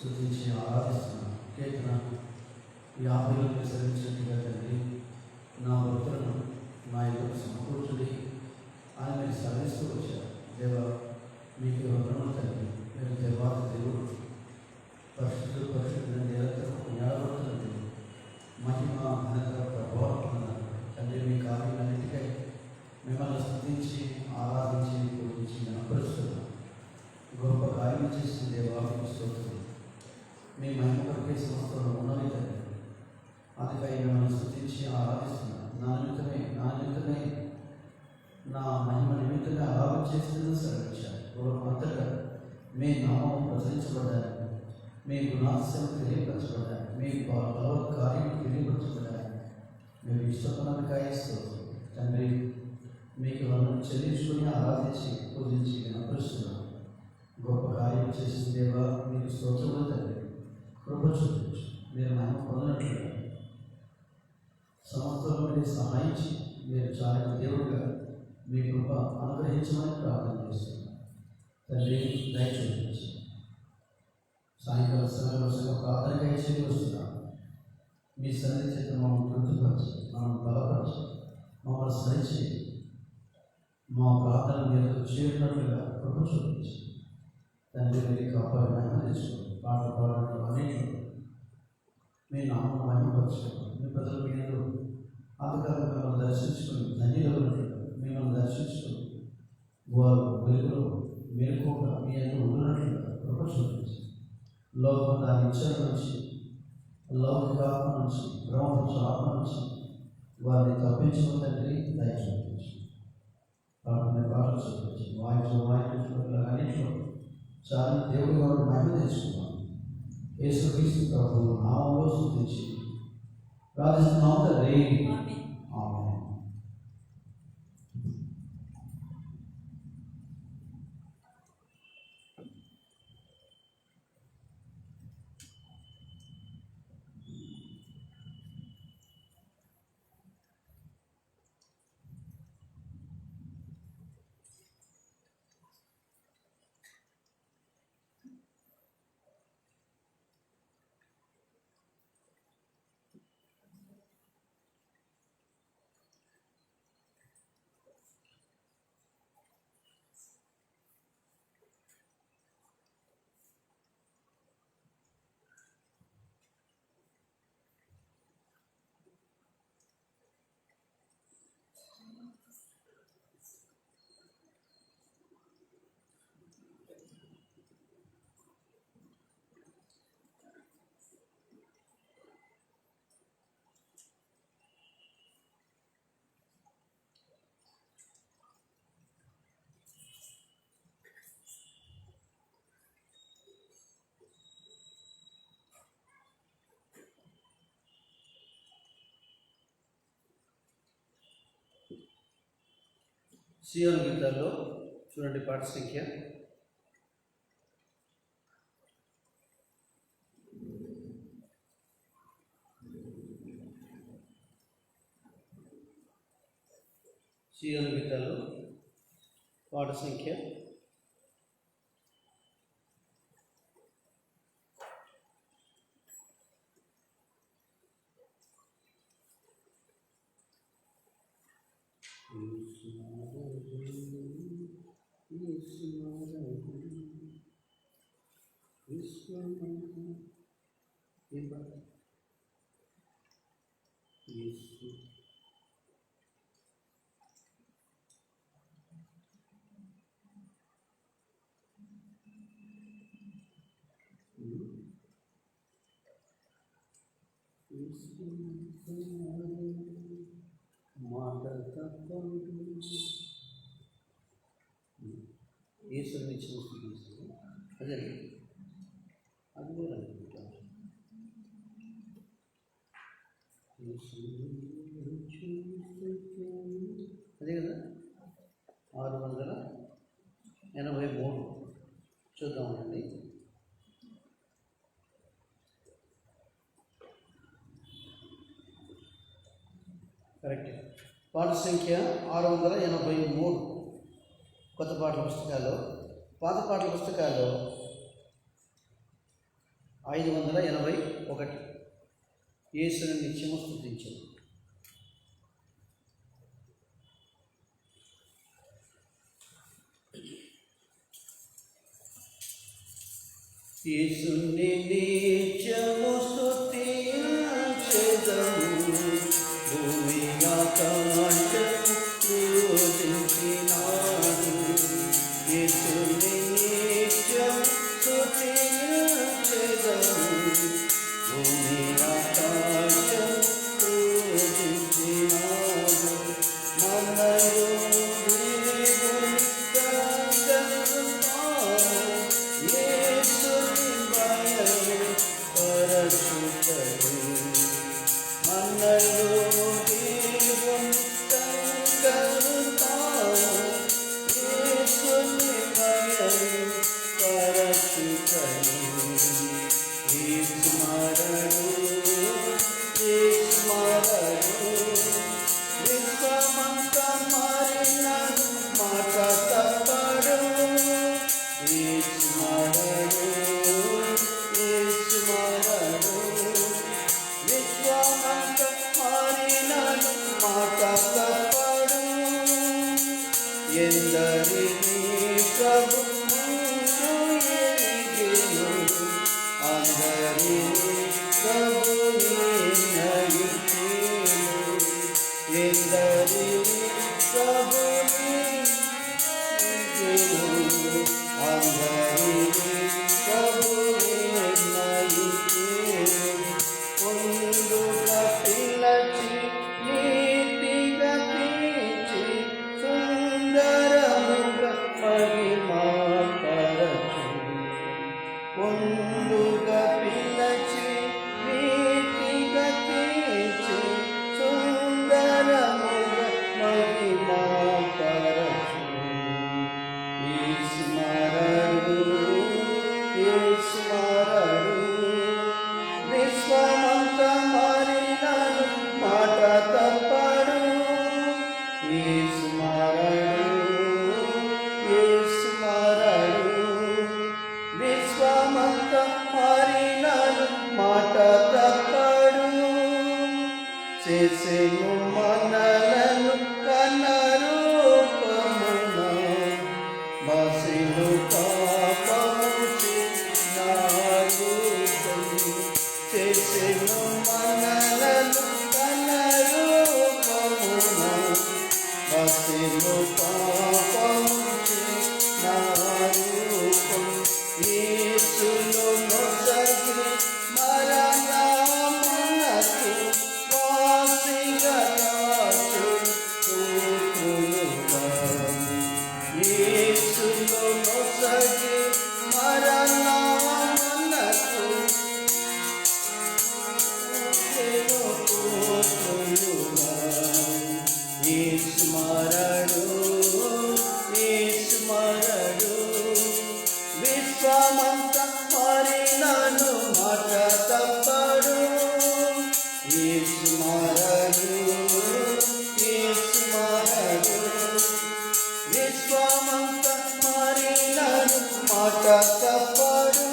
స్తుతించి ఆరాధిస్తున్నాను. కీర్తన 50లో ప్రసరించినట్టుగా తండ్రి, నా భక్తులను నా ఎదురు సమకూర్చుడి అని మీరు సవరిస్తూ వచ్చారు. దేవ, మీకు వందనములు తండ్రి. మీరు దేవాది దేవుడు, పరిశుద్ధుడు పరిశుద్ధుడు నిరంతరం న్యాయవర్తన దేవుడు, మహిమ ఘనత ప్రభావం పొందినారు తండ్రి. మీ కార్యాలన్నిటికై మిమ్మల్ని స్తుతించి ఆరాధించి పూజించి గణపరుస్తున్నాను. గొప్ప కార్యం చేసిన దేవా మీకు స్తోత్రం. మీ మహిమ కొరకే సంస్థలు ఉన్నవి తండ్రి. అందుకై మిమ్మల్ని స్తుతించి ఆరాధిస్తున్నాను. నా నిమిత్తమే నా మహిమ నిమిత్తమే ఆరాధన చేస్తుందని సెలవిచ్చారు. అంతటా మీ నామం ప్రచురించబడ్డారు, మీ గుణాశయం తెలియపరచబడ్డారు, మీ బలవత్ కార్యం తెలియపరచబడ్డారు. మీరు ఇష్టపడనికాయ స్తోత్రం తండ్రి. మీకు వందనం చెల్లించుకుని ఆరాధించి పూజించి గణపరుస్తున్నాను. గొప్ప కార్యం చేసిన దేవా మీకు స్తోత్రములు తండ్రి. కృప చూపించు, మీరు మహిమ పొందినట్లుగా సంవత్సరంలో మీరు సహాయించి మీరు చాలిన దేవుడిగా మీ కృప అనుగ్రహించమని ప్రార్థన చేస్తున్నాను తండ్రి. దయ చూపించి సాయంకాల సమయంలో ప్రార్థనగా చేసి వస్తున్నాను. మీ సన్నిధి చేత మమ్మల్ని తృప్తిపరచి, మమ్మల్ని బలపరచి, మమ్మల్ని సరించి మా ప్రార్థన మీరు చేరినట్లుగా కృప చూపించి తండ్రి. మీరు కాపాడి మహిమ తెచ్చుకోండి. పాటలు పాడడం అన్నింటిలో మీ నామం మహిమపరచుకోండి. మీ ప్రజలు మీ అందరూ అంతకాలం మిమ్మల్ని దర్శించుకొని ధన్యులు మిమ్మల్ని దర్శించుకొని వారు వెలుగులో మెలుకోగా మీ అందరూ ఉన్నట్లుగా కృప చూపించి లోకం దాని ఇచ్చల నుంచి, లౌకిక ఆత్మ నుంచి, బ్రహ్మపక్ష ఆత్మ నుంచి వారిని తప్పించుకుని తండ్రి దయ చూపించి పాటలు చూపించి వాయించు అన్నింటిలో చాలా దేవుడి వారు మహిమ తెచ్చుకున్నాను. యేసుక్రీస్తు ప్రభువు నామములో స్తుతించి ప్రార్థిస్తున్నాము తండ్రి. ఆమేన్. సియోను గీతాల్లో చూడండి పాట సంఖ్య 'మాట తప్పదు యేసుని చూసి' అదే అది కూడా అనుకుంటాను. అదే కదా 683 చూద్దామండి. కరెక్ట్. పాట సంఖ్య 683 కొత్త పాటల పుస్తకాల్లో. పాత పాటల పుస్తకాల్లో 581 యేసుని నిత్యము స్తుతించెను. యేసుని నిత్యము స్తుతించెదము, భూమి ఆకాశము పూజించినాడు. యేసుని నిత్యము స్తుతించెదము, భూమి ఆకాశము పూజించినాడు. మనలో దేవుని సంగముతాము, యేసుని బయలుపరచుటకు. మనలో దేవుని సంగముతాము, యేసుని బయలుపరచుటకు. స్మరణు విశ్వమంత మారినను మాట తప్పడు. స్మరణు విశ్వమంత మారినను మాట తప్పడు. ఎందరినీ ప్రభు అందరినీ ప్రభుని నడిచెను. ఎందరినీ ప్రభుని నడిచెను, అందరినీ ప్రభుని నడిచెను. ముందుగా పిలచి నీతిగా తీర్చి సుందరముగా మహిమపరచు. ముందుగా పిలచి నీతిగా తీర్చి సుందరముగా మహిమపరచు. స్మరణు విశ్వమంత మారినను మాట తప్పడు. స్మరణు విశ్వమంత మారినను మాట తప్పడు. చేసెను మనలను కనరూపమున, బసిలు పాపము చిన్నాడు. చేసెను మనలను కనరూపమున, బసిలు పాపము చిన్నాడు. యేసును నొసగి మరణమునకు వాసిగా కాచు పుత్రులుగా. యేసును నొసగి మరణమునకు పుత్రులుగా. స్మరణు విశ్వమంత మారినను మాట తప్పడు. స్మరణు విశ్వమంత మారినను మాట తప్పడు.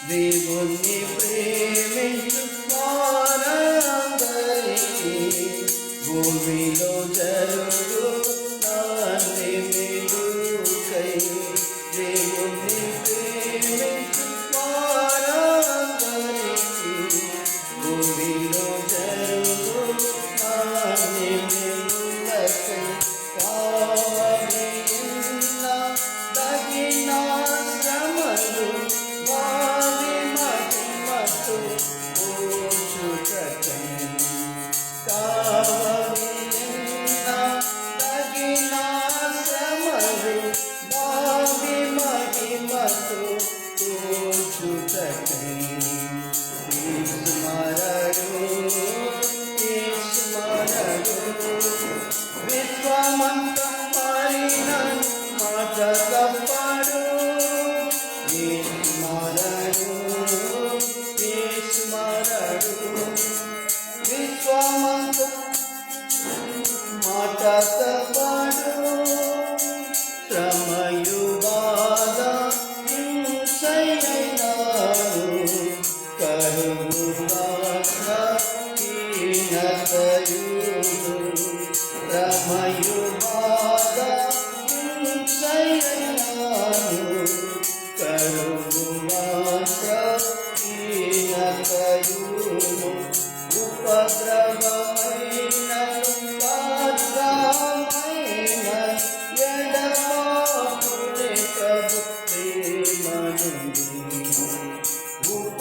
దేవుని ప్రేమించు వారందరికీ భూమిలో జరుగు నాని మెలుకై. దేవుని ప్రేమించు వారందరికీ భూమిలో జరుగు నాని మెలుకై. కావలియున్న తగిన శ్రమలు వారి మహిమతో పోచుటకై. కావలియున్న తగిన శ్రమలు వారి మహిమతో పోచుటకై. స్మరణు విశ్వమంత మారినను మాట తప్పడు. స్మరణు విశ్వమంత మాట తప్పడు. శ్రమయు బాధ హింసయైనాను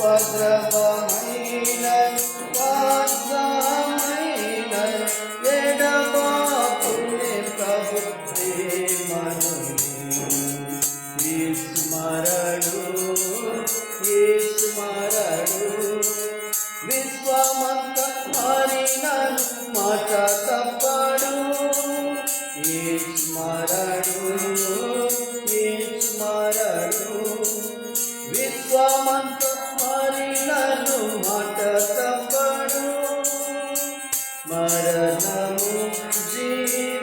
ఉపద్రవమైన వాగ్దామైన ఎడబాపునే ప్రభు ప్రేమను స్మరణు విశ్వమంత మారినను మాట తప్పడు స్మరణు విశ్వమంత మారినను మాట తప్పడు మరణము జీవమైనాను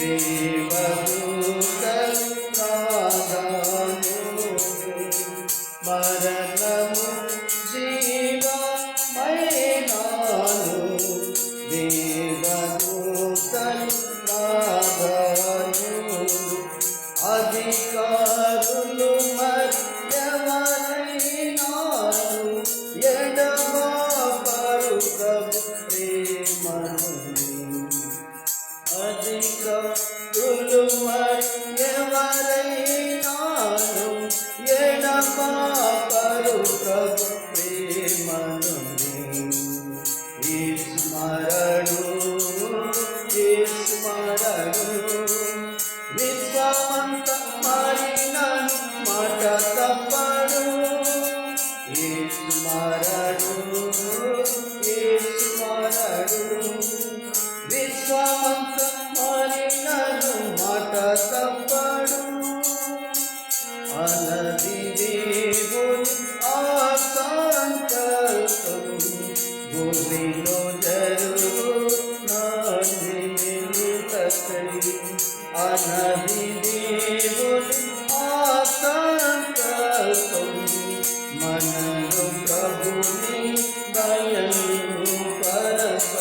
దేవదూతలు ప్రాదాను మరణము జీవమైనాను దేవదూతలు ప్రాదాను అధికారులు మధ్యవరైనాను ఎడబాపరు ప్రభు ప్రేమను అధికారులు మధ్యవరైనాను ఎడబాపరు ప్రభు ప్రేమను స్మరణు విశ్వమంత మారినను మాట తప్పడు స్మరణు విశ్వమంత మారినను మాట తప్పడు అనది దేవుని ఆసంకల్పం భూమిలో జరుగు అనది దేవుని ఆసంకల్పం మనను ప్రభుని దయను పరస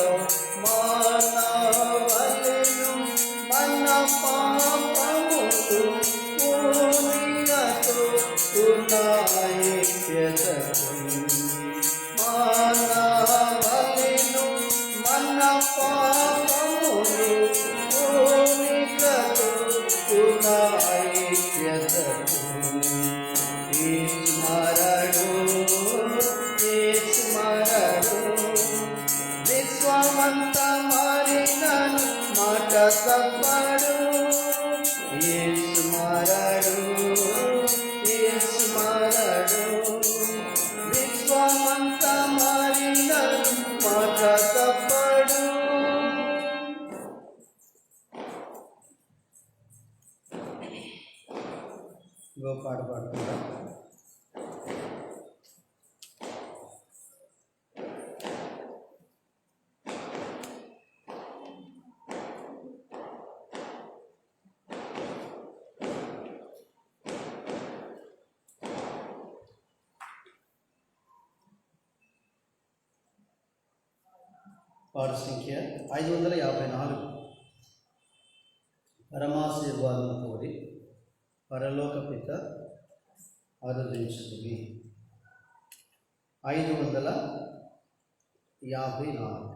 మానవలను మన పాపములు పూనిలతో పునఃప్యతకు మానవలను మన పాపములు పూనిలతో పునఃప్యతకు స్మరణు విశ్వమంత మారినను మాట తప్పడు స్మరణు విశ్వమంత మారినను మాట తప్పడు పాట పాడుకుంటా పాడు సంఖ్య 554 పరమాశీర్వాదం కోరి పరలోక పిత ఆరాధించుకుని 554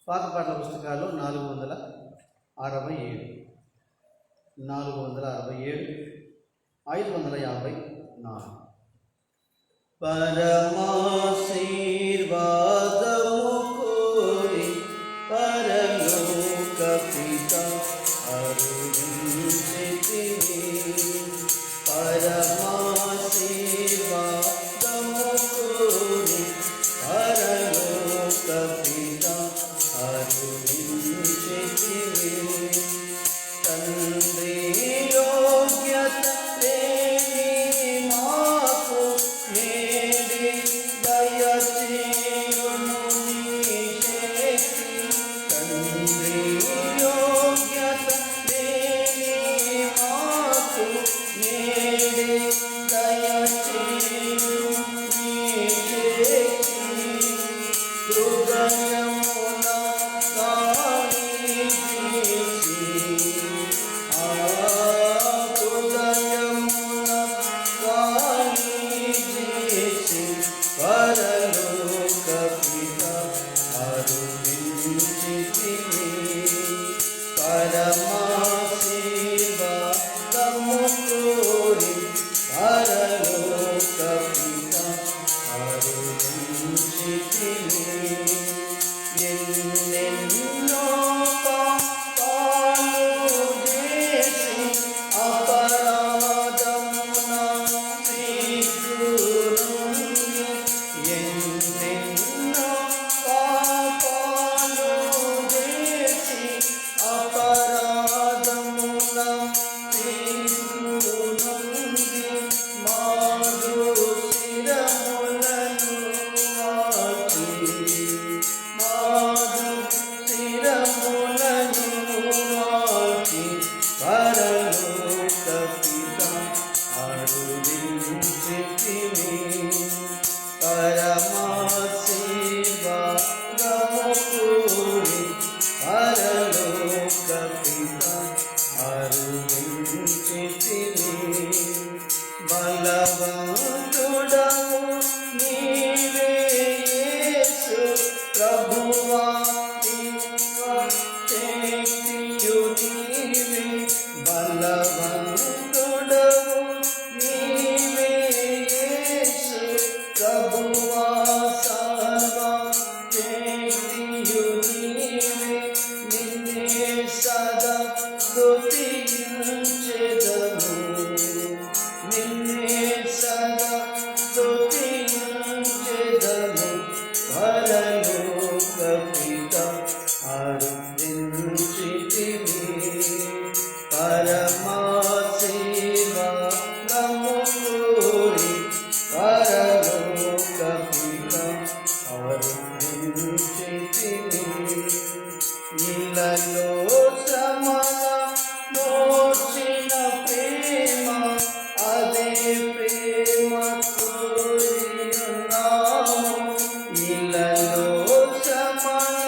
పాత పాటల పుస్తకాలు 467 554 పరమాశీర్వాదము కోరి పరలోక పిత ఆరాధించుకుని పరమాశీర్వాదము కోరి పరలోక పిత ఆరాధించుకుని తండ్రి యోగ్యత లేని మాకు నేడి దయచేయుము నీ శక్తి తండ్రి యోగ్యత లేని మాకు నేడి దయచేయుము నీ శక్తి హృదయమున కాని పరలోక పిత ఆరాధించుకుని పరమాశీర్వాదము కోరి పరలోక పిత అరుణించితిని. ఎన్నెన్నో పాపాలు చేసి అపరాధమున తీర్చును. ఎన్నెన్నో పాపాలు చేసి అపరాధమున తీర్చును. మారు శిరములను వాచి పరలోక పిత అరుణించితిని. పరమశివము కూడి పరలోక పిత అరుణించితిని. బలవంతుడవు నీవే యేసు ప్రభువా, శక్తియు నీవే. బలవంతుడవు నీవే యేసు ప్రభువా, సర్వ శక్తియు నీవే. నిన్నే సదా స్తుతించెదను. నిన్నే సదా స్తుతించెదను. పరలోక పిత అరుణించితిని. పరమశివము కూడి పరలోక పిత అరుణించితిని. ఇలలో శ్రమల నోచిన ప్రేమ, అదే ప్రేమ కోరియున్నాము. ఇలలో శ్రమల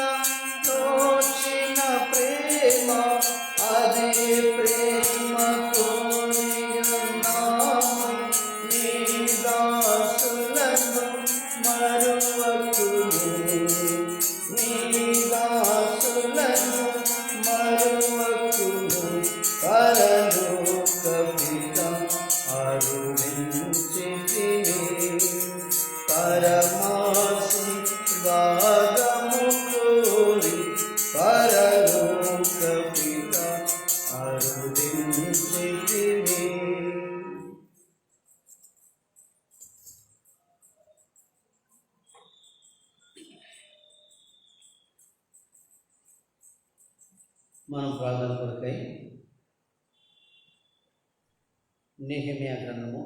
నోచిన ప్రేమ, అదే ప్రేమ కోరియున్నాము. నీ దాసులను మరువకుము. నీ దాసులను మరువకుము. పరలోక పిత అరుణించితిని. పరమశివము కూడి పరలోక పిత అరుణించితిని. మనం ప్రార్థన కొరకై నెహెమ్యా గ్రంథము,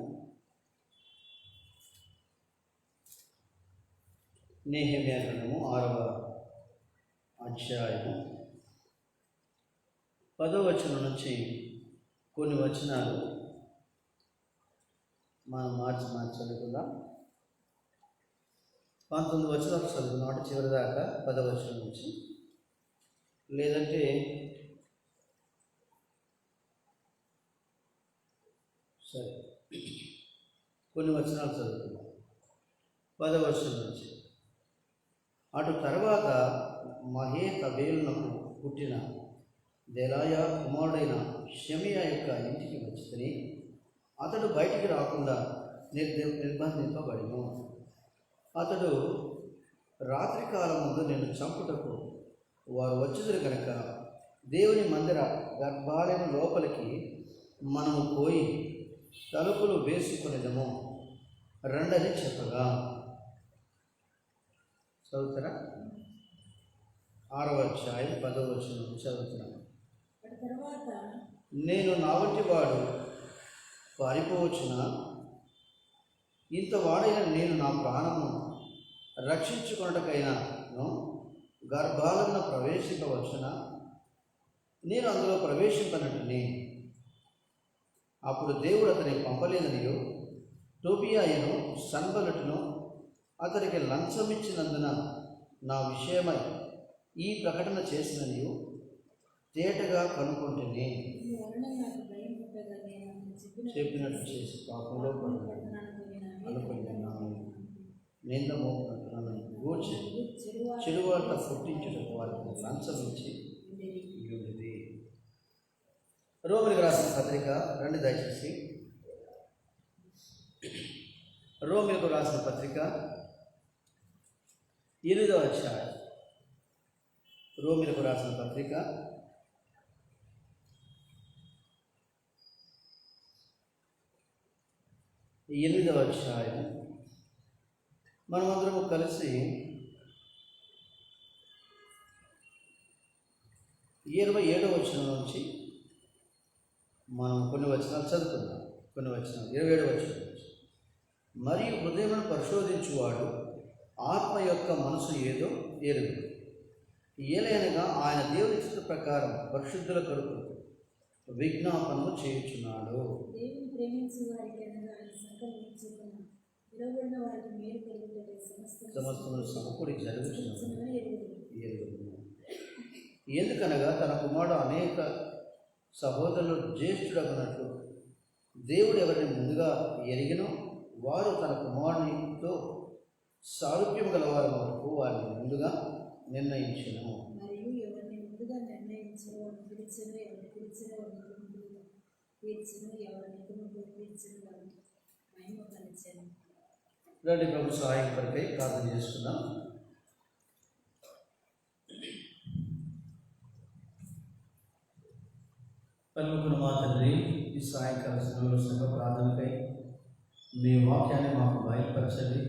నెహెమ్యా గ్రంథము 6వ అధ్యాయము 10వ వచనం నుంచి కొన్ని వచనాలు మనం మార్చి చదువుకుందాం. 19 వచనాలు చదువుకున్నమాట చివరి దాకా 10వ వచనం నుంచి, లేదంటే సరే కొన్ని వచనాలు చదువుకుందాం 10వ వచనం నుంచి. అటు తర్వాత మహేతబేలునకు పుట్టిన దెలాయ కుమారుడైన షెమయా యొక్క ఇంటికి వచ్చి అతడు బయటికి రాకుండా నిర్బంధింపబడిను. అతడు రాత్రికాలం ముందు నిన్ను చంపుటకు వారు వచ్చుదురు కనుక దేవుని మందిర గర్భాలయం లోపలికి మనము పోయి తలుపులు వేసుకునేదము రండని చెప్పగా. చదువుతారా? 6వ అధ్యాయం 10వ వచనం చదువుతున్నాను. నేను నా వంటి వాడు పారిపోవచ్చున, ఇంత వాడైన నేను నా ప్రాణము రక్షించుకొనుటకైనాను గర్భాలను ప్రవేశింపవచ్చున, నేను అందులో ప్రవేశింపనట్టుని. అప్పుడు దేవుడు అతని పంపలేదనియో, టోబియాయును సన్బల్లటును అతనికి లంచమిచ్చినందున నా విషయమై ఈ ప్రకటన చేసిననియో తేటగా కనుక్కుంటేనే చెప్పినట్టు చేసి పాపంలో అనుకున్నాను. నింద మోపునట్టు గూర్చి చెడువాట పుట్టించుటకు వారికి లంచం ఇచ్చి ఉండేది. రోమిలికి రాసిన పత్రిక రండి దయచేసి రోమిలకు రాసిన పత్రిక 8వ అధ్యాయం. రోమిలకు రాసిన పత్రిక 8వ అధ్యాయం. మనమందరము కలిసి 27వ వచనం నుంచి మనం కొన్ని వచనాలు చదువుకుందాం. 27వ వచనం నుంచి. మరియు హృదయమును పరిశోధించువాడు ఆత్మ యొక్క మనసు ఏదో ఎరుగును. ఏలైనగా ఆయన దేవుని చిత్త ప్రకారం పరిశుద్ధుల కొరకు విజ్ఞాపనము చేయుచున్నాడు. సమస్తములు సమకూడి జరుగుతున్నది. ఎందుకనగా తన కుమారుడు అనేక సహోదరులు జ్యేష్ఠుడగనట్లు దేవుడు ఎవరిని ముందుగా ఎరిగినో వారు తన కుమారునితో సారూప్యం గలవారి వరకు వారిని ముందుగా నిర్ణయించను. రండి ప్రభు సహాయం కొరకై ప్రార్థన చేసుకుందాం. పలుకున్న మా తండ్రి, ఈ సాయంకాల సమయంలో సంఘ ప్రార్థనకై మీ వాక్యాన్ని మాకు బయలుపరచండి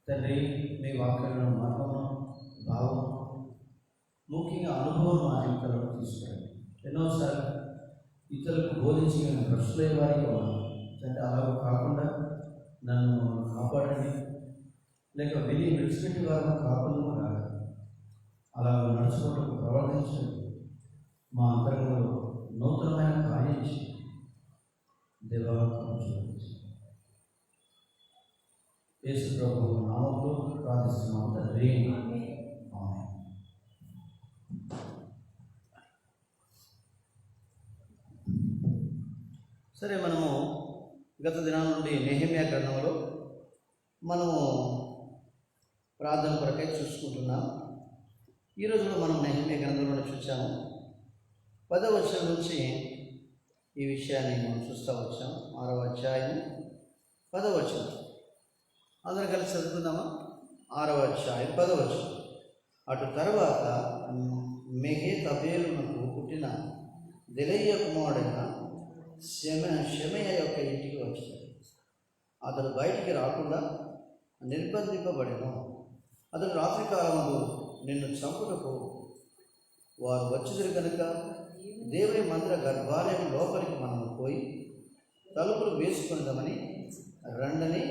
తండ్రి. మీ వాక్యాలను మర్మము, భావము, ముఖ్యంగా అనుభవం మా జీవితంలో తీసుకురండి. ఎన్నోసార్లు ఇతరులకు బోధించి నేను ప్రశ్నలే వారిగా ఉన్నాను తండ్రి. అలా కాకుండా నన్ను కాపాడండి, లేక విని విడిచిపెట్టి వారిని కాపాడము కాదు. అలా నడుచుకోవడం, ప్రవర్తించండి. మా అంతరంగంలో నూతనమైన కార్యం దేవాలయం యేసు ప్రభు నామములో ప్రార్థిస్తున్నాము తండ్రి. ఆమేన్. సరే, మనము గత దినాల నుండి నెహెమ్యా గ్రంథంలో మనము ప్రార్థన కొరకై చూసుకుంటున్నాం. ఈ రోజులో మనం నెహెమ్యా గ్రంథంలో చూసాము. 10వ వచనం నుంచి ఈ విషయాన్ని మనం చూస్తూ వచ్చాం. 6వ అధ్యాయం 10వ వచనం. అందరం కలిసి చదువుకుందామా? 6వ అధ్యాయం 10వ వచనం. అటు తర్వాత మెహేతబేలునకు పుట్టిన దెలయ్య కుమారుడైన షెమయ యొక్క ఇంటికి వచ్చాడు. అతడు బయటికి రాకుండా నిర్బంధింపబడెను. అతడు రాత్రికాలములో నిన్ను చంపుటకు వారు వచ్చిదురు కనుక దేవుని మందిర గర్భాలయం లోపలికి మనము పోయి తలుపులు వేసుకుందామని రండని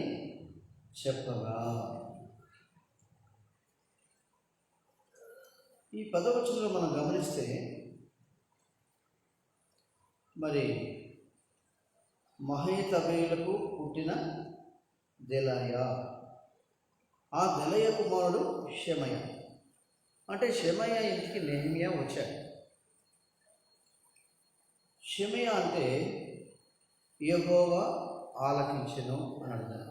చెప్పగా. ఈ 10వ వచనంలో మనం గమనిస్తే మరి మహేతబేలుకు పుట్టిన దెలాయ, ఆ దెలయ కుమారుడు షెమయ. అంటే షెమయ ఇంటికి నెహెమ్యా వచ్చాడు. షెమయ అంటే యెహోవా ఆలకించెను అని అర్థం.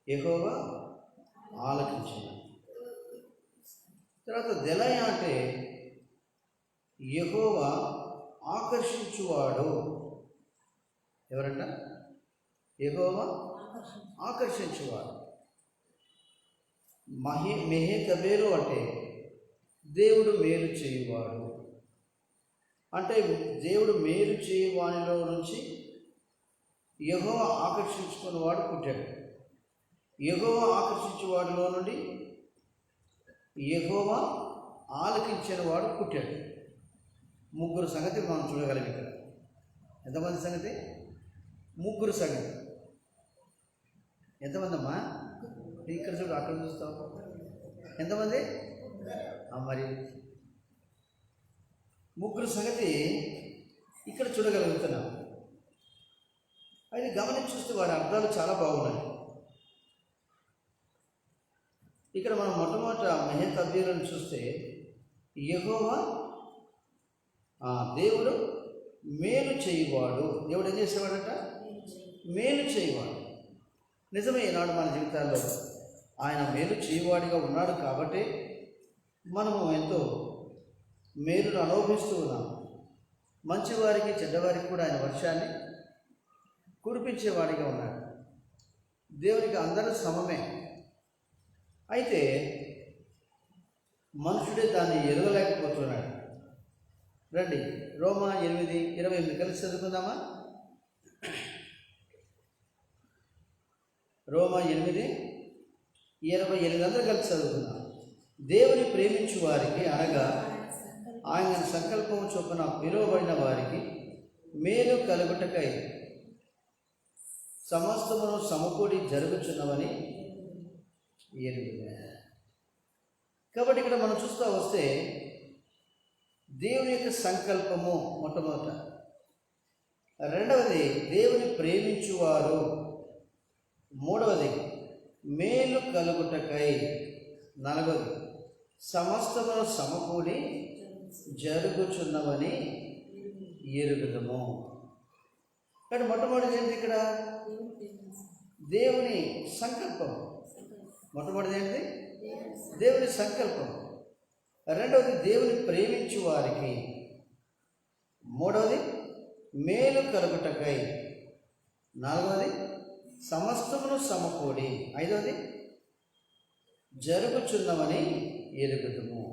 యెహోవా ఆలకించెను. తర్వాత దెలాయ అంటే యెహోవా ఆకర్షించువాడు. ఎవరంట? యెహోవా ఆకర్షించువాడు. మెహేతబేలు అంటే దేవుడు మేలు చేయువాడు. అంటే దేవుడు మేలు చేయువానిలో నుంచి యెహోవా ఆకర్షించుకున్నవాడు పుట్టాడు. యెహోవా ఆకర్షించేవాడిలో నుండి యెహోవా ఆలకించిన వాడు పుట్టాడు. ముగ్గురు సంగతి మనం చూడగలిగి. ఇక్కడ ఎంతమంది సంగతి? ముగ్గురు సంగతి. ఎంతమంది అమ్మా? ఇక్కడ చూడు, అక్కడ చూస్తావు. ఎంతమంది? మరి ముగ్గురు సంగతి ఇక్కడ చూడగలుగుతున్నాం. అది గమనించి చూస్తే వారి అర్థాలు చాలా బాగున్నాయి. ఇక్కడ మనం మొట్టమొదట మెహేతబేలును చూస్తే యెహోవా దేవుడు మేలు చేయువాడు. దేవుడు ఏం చేసేవాడట? మేలు చేయువాడు. నిజమే, ఈనాడు మన జీవితాల్లో ఆయన మేలు చేయువాడిగా ఉన్నాడు కాబట్టి మనము ఎంతో మేలును అనుభవిస్తూ ఉన్నాము. మంచివారికి చెడ్డవారికి కూడా ఆయన వర్షాన్ని కురిపించేవాడిగా ఉన్నాడు. దేవునికి అందరూ సమమే. అయితే మనుషుడే దాన్ని ఎరగలేకపోతున్నాడు. రండి, రోమా 8:28 కలిసి చదువుకుందామా? రోమా 8:28 అందరూ కలిసి చదువుకుందాం. దేవుని ప్రేమించు వారికి, అనగా ఆయన సంకల్పం చొప్పున పిలువబడిన వారికి మేలు కలుగుటకై సమస్తమును సమకూడి జరుగుచున్నవని ఎరుగును. కాబట్టి ఇక్కడ మనం చూస్తూ వస్తే దేవుని యొక్క సంకల్పము మొట్టమొదట, రెండవది దేవుని ప్రేమించువారు, మూడవది మేలు కలుగుటకై, నాలుగవది సమస్తమును సమకూడి జరుగుచున్నవని ఎరుగుదము. కానీ మొట్టమొదటిది ఏంటి ఇక్కడ? దేవుని సంకల్పం. మొట్టమొదటిది ఏంటి? దేవుని సంకల్పం. రెండవది దేవుని ప్రేమించు వారికి, మూడవది మేలు కలుగుటకై, నాలుగవది సమస్తమును సమకూడి, ఐదవది జరుగుచున్నవని ఎరుగుదము.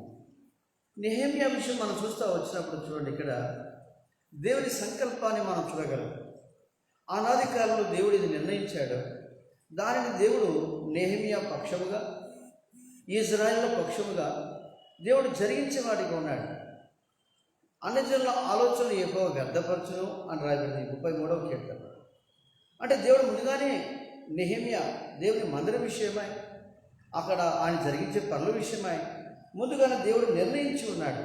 నెహెమ్యా విషయం మనం చూస్తూ వచ్చినప్పుడు చూడండి, ఇక్కడ దేవుని సంకల్పాన్ని మనం చూడగలం. ఆనాది కాలంలో దేవుడు ఇది నిర్ణయించాడు. దానిని దేవుడు నెహెమ్యా పక్షముగా, ఇజ్రాయేలు పక్షముగా దేవుడు జరిగించేవాడిగా ఉన్నాడు. అన్ని జనుల ఆలోచనలు ఎక్కువ వ్యర్థపరచును అని రాయబడింది 33వ కీర్తన. అంటే దేవుడు ముందుగానే నెహెమ్యా దేవుని మందిరం విషయమై, అక్కడ ఆయన జరిగించే పనుల విషయమై ముందుగానే దేవుడు నిర్ణయించి ఉన్నాడు.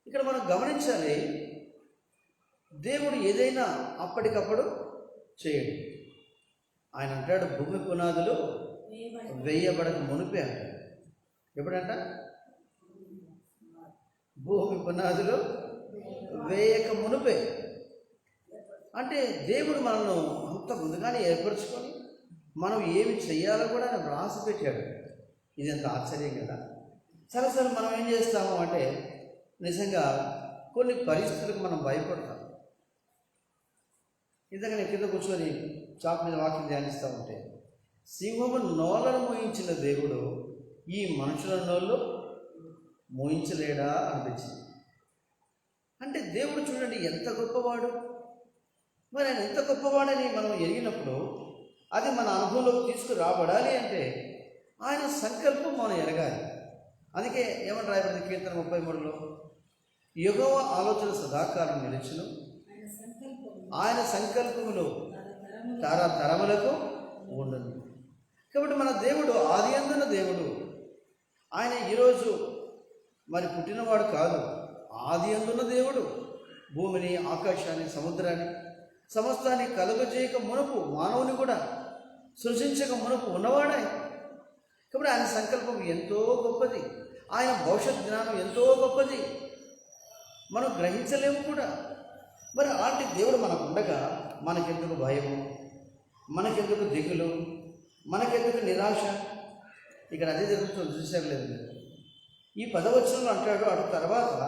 ఇక్కడ మనం గమనించాలి, దేవుడు ఏదైనా అప్పటికప్పుడు చేయడు. ఆయన అంటాడు, భూమి పునాదులు వేయబడక మునిపే అంటాడు. ఎప్పుడంట? భూమి పునాదులు వేయక మునిపే. అంటే దేవుడు మనల్ని అంత ముందుగానే ఏర్పరచుకొని మనం ఏమి చెయ్యాలో కూడా ఆయన రాసి పెట్టాడు. ఇది ఎంత ఆశ్చర్యం కదా. సరే మనం ఏం చేస్తాము అంటే, నిజంగా కొన్ని పరిస్థితులకు మనం భయపడతాం. ఇంతగా నేను కింద కూర్చొని చాప్ మీద వాక్యం ధ్యానిస్తూ ఉంటే, సింహము నోళ్ళను మోయించిన దేవుడు ఈ మనుషుల నోళ్ళు మోయించలేడా అనిపించింది. అంటే దేవుడు చూడండి ఎంత గొప్పవాడు. మరి ఆయన ఎంత గొప్పవాడని మనం ఎరిగినప్పుడు అది మన అనుభవంలోకి తీసుకురాబడాలి అంటే ఆయన సంకల్పం మనం ఎరగాలి. అందుకే ఏమని రాయబడింది కీర్తన 33లో, యెహోవా ఆలోచన సదాకాలం నిలిచును, ఆయన సంకల్పములు తరతరములకు ఉండను. కాబట్టి మన దేవుడు ఆది అందున్న దేవుడు. ఆయన ఈరోజు మరి పుట్టినవాడు కాదు, ఆది అందున్న దేవుడు. భూమిని, ఆకాశాన్ని, సముద్రాన్ని, సమస్తాన్ని కలుగజేయక మునుపు, మానవుని కూడా సృష్టించక మునుపు ఉన్నవాడే. కాబట్టి ఆయన సంకల్పం ఎంతో గొప్పది. ఆయన భవిష్యత్ జ్ఞానం ఎంతో గొప్పది, మనం గ్రహించలేము కూడా. మరి అలాంటి దేవుడు మనకు ఉండగా మనకెందుకు భయము, మనకెందుకు దిగులు, మనకెందుకు నిరాశ? ఇక్కడ అదే జరుగుతుంది, చూసారు లేదు? ఈ 10వ వచనంలో అంటాడు, అటు తర్వాత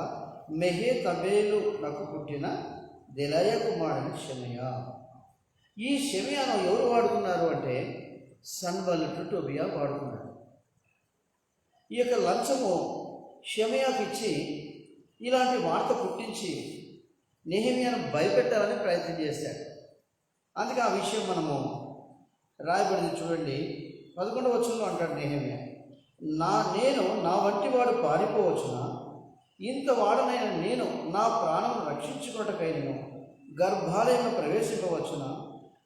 మెహే తబేలు నాకు పుట్టిన దెలాయ కుమారుని షెమయా. ఈ షెమయాను ఎవరు వాడుకున్నారు అంటే సన్బల్లటు టోబియా వాడుకున్నాడు. ఈ యొక్క లంచము షెమయాకి ఇచ్చి ఇలాంటి వార్త పుట్టించి నెహెమ్యాను భయపెట్టాలని ప్రయత్నం చేశాడు. అందుకే ఆ విషయం మనము రాయబడింది చూడండి. 11వ వచనంలో అంటాడు నెహెమ్యా, నేను నా వంటి వాడు పారిపోవచ్చునా, ఇంత వాడనైన నేను నా ప్రాణం రక్షించుకున్నటకై నేను గర్భాలయంలో ప్రవేశింపవచ్చునా,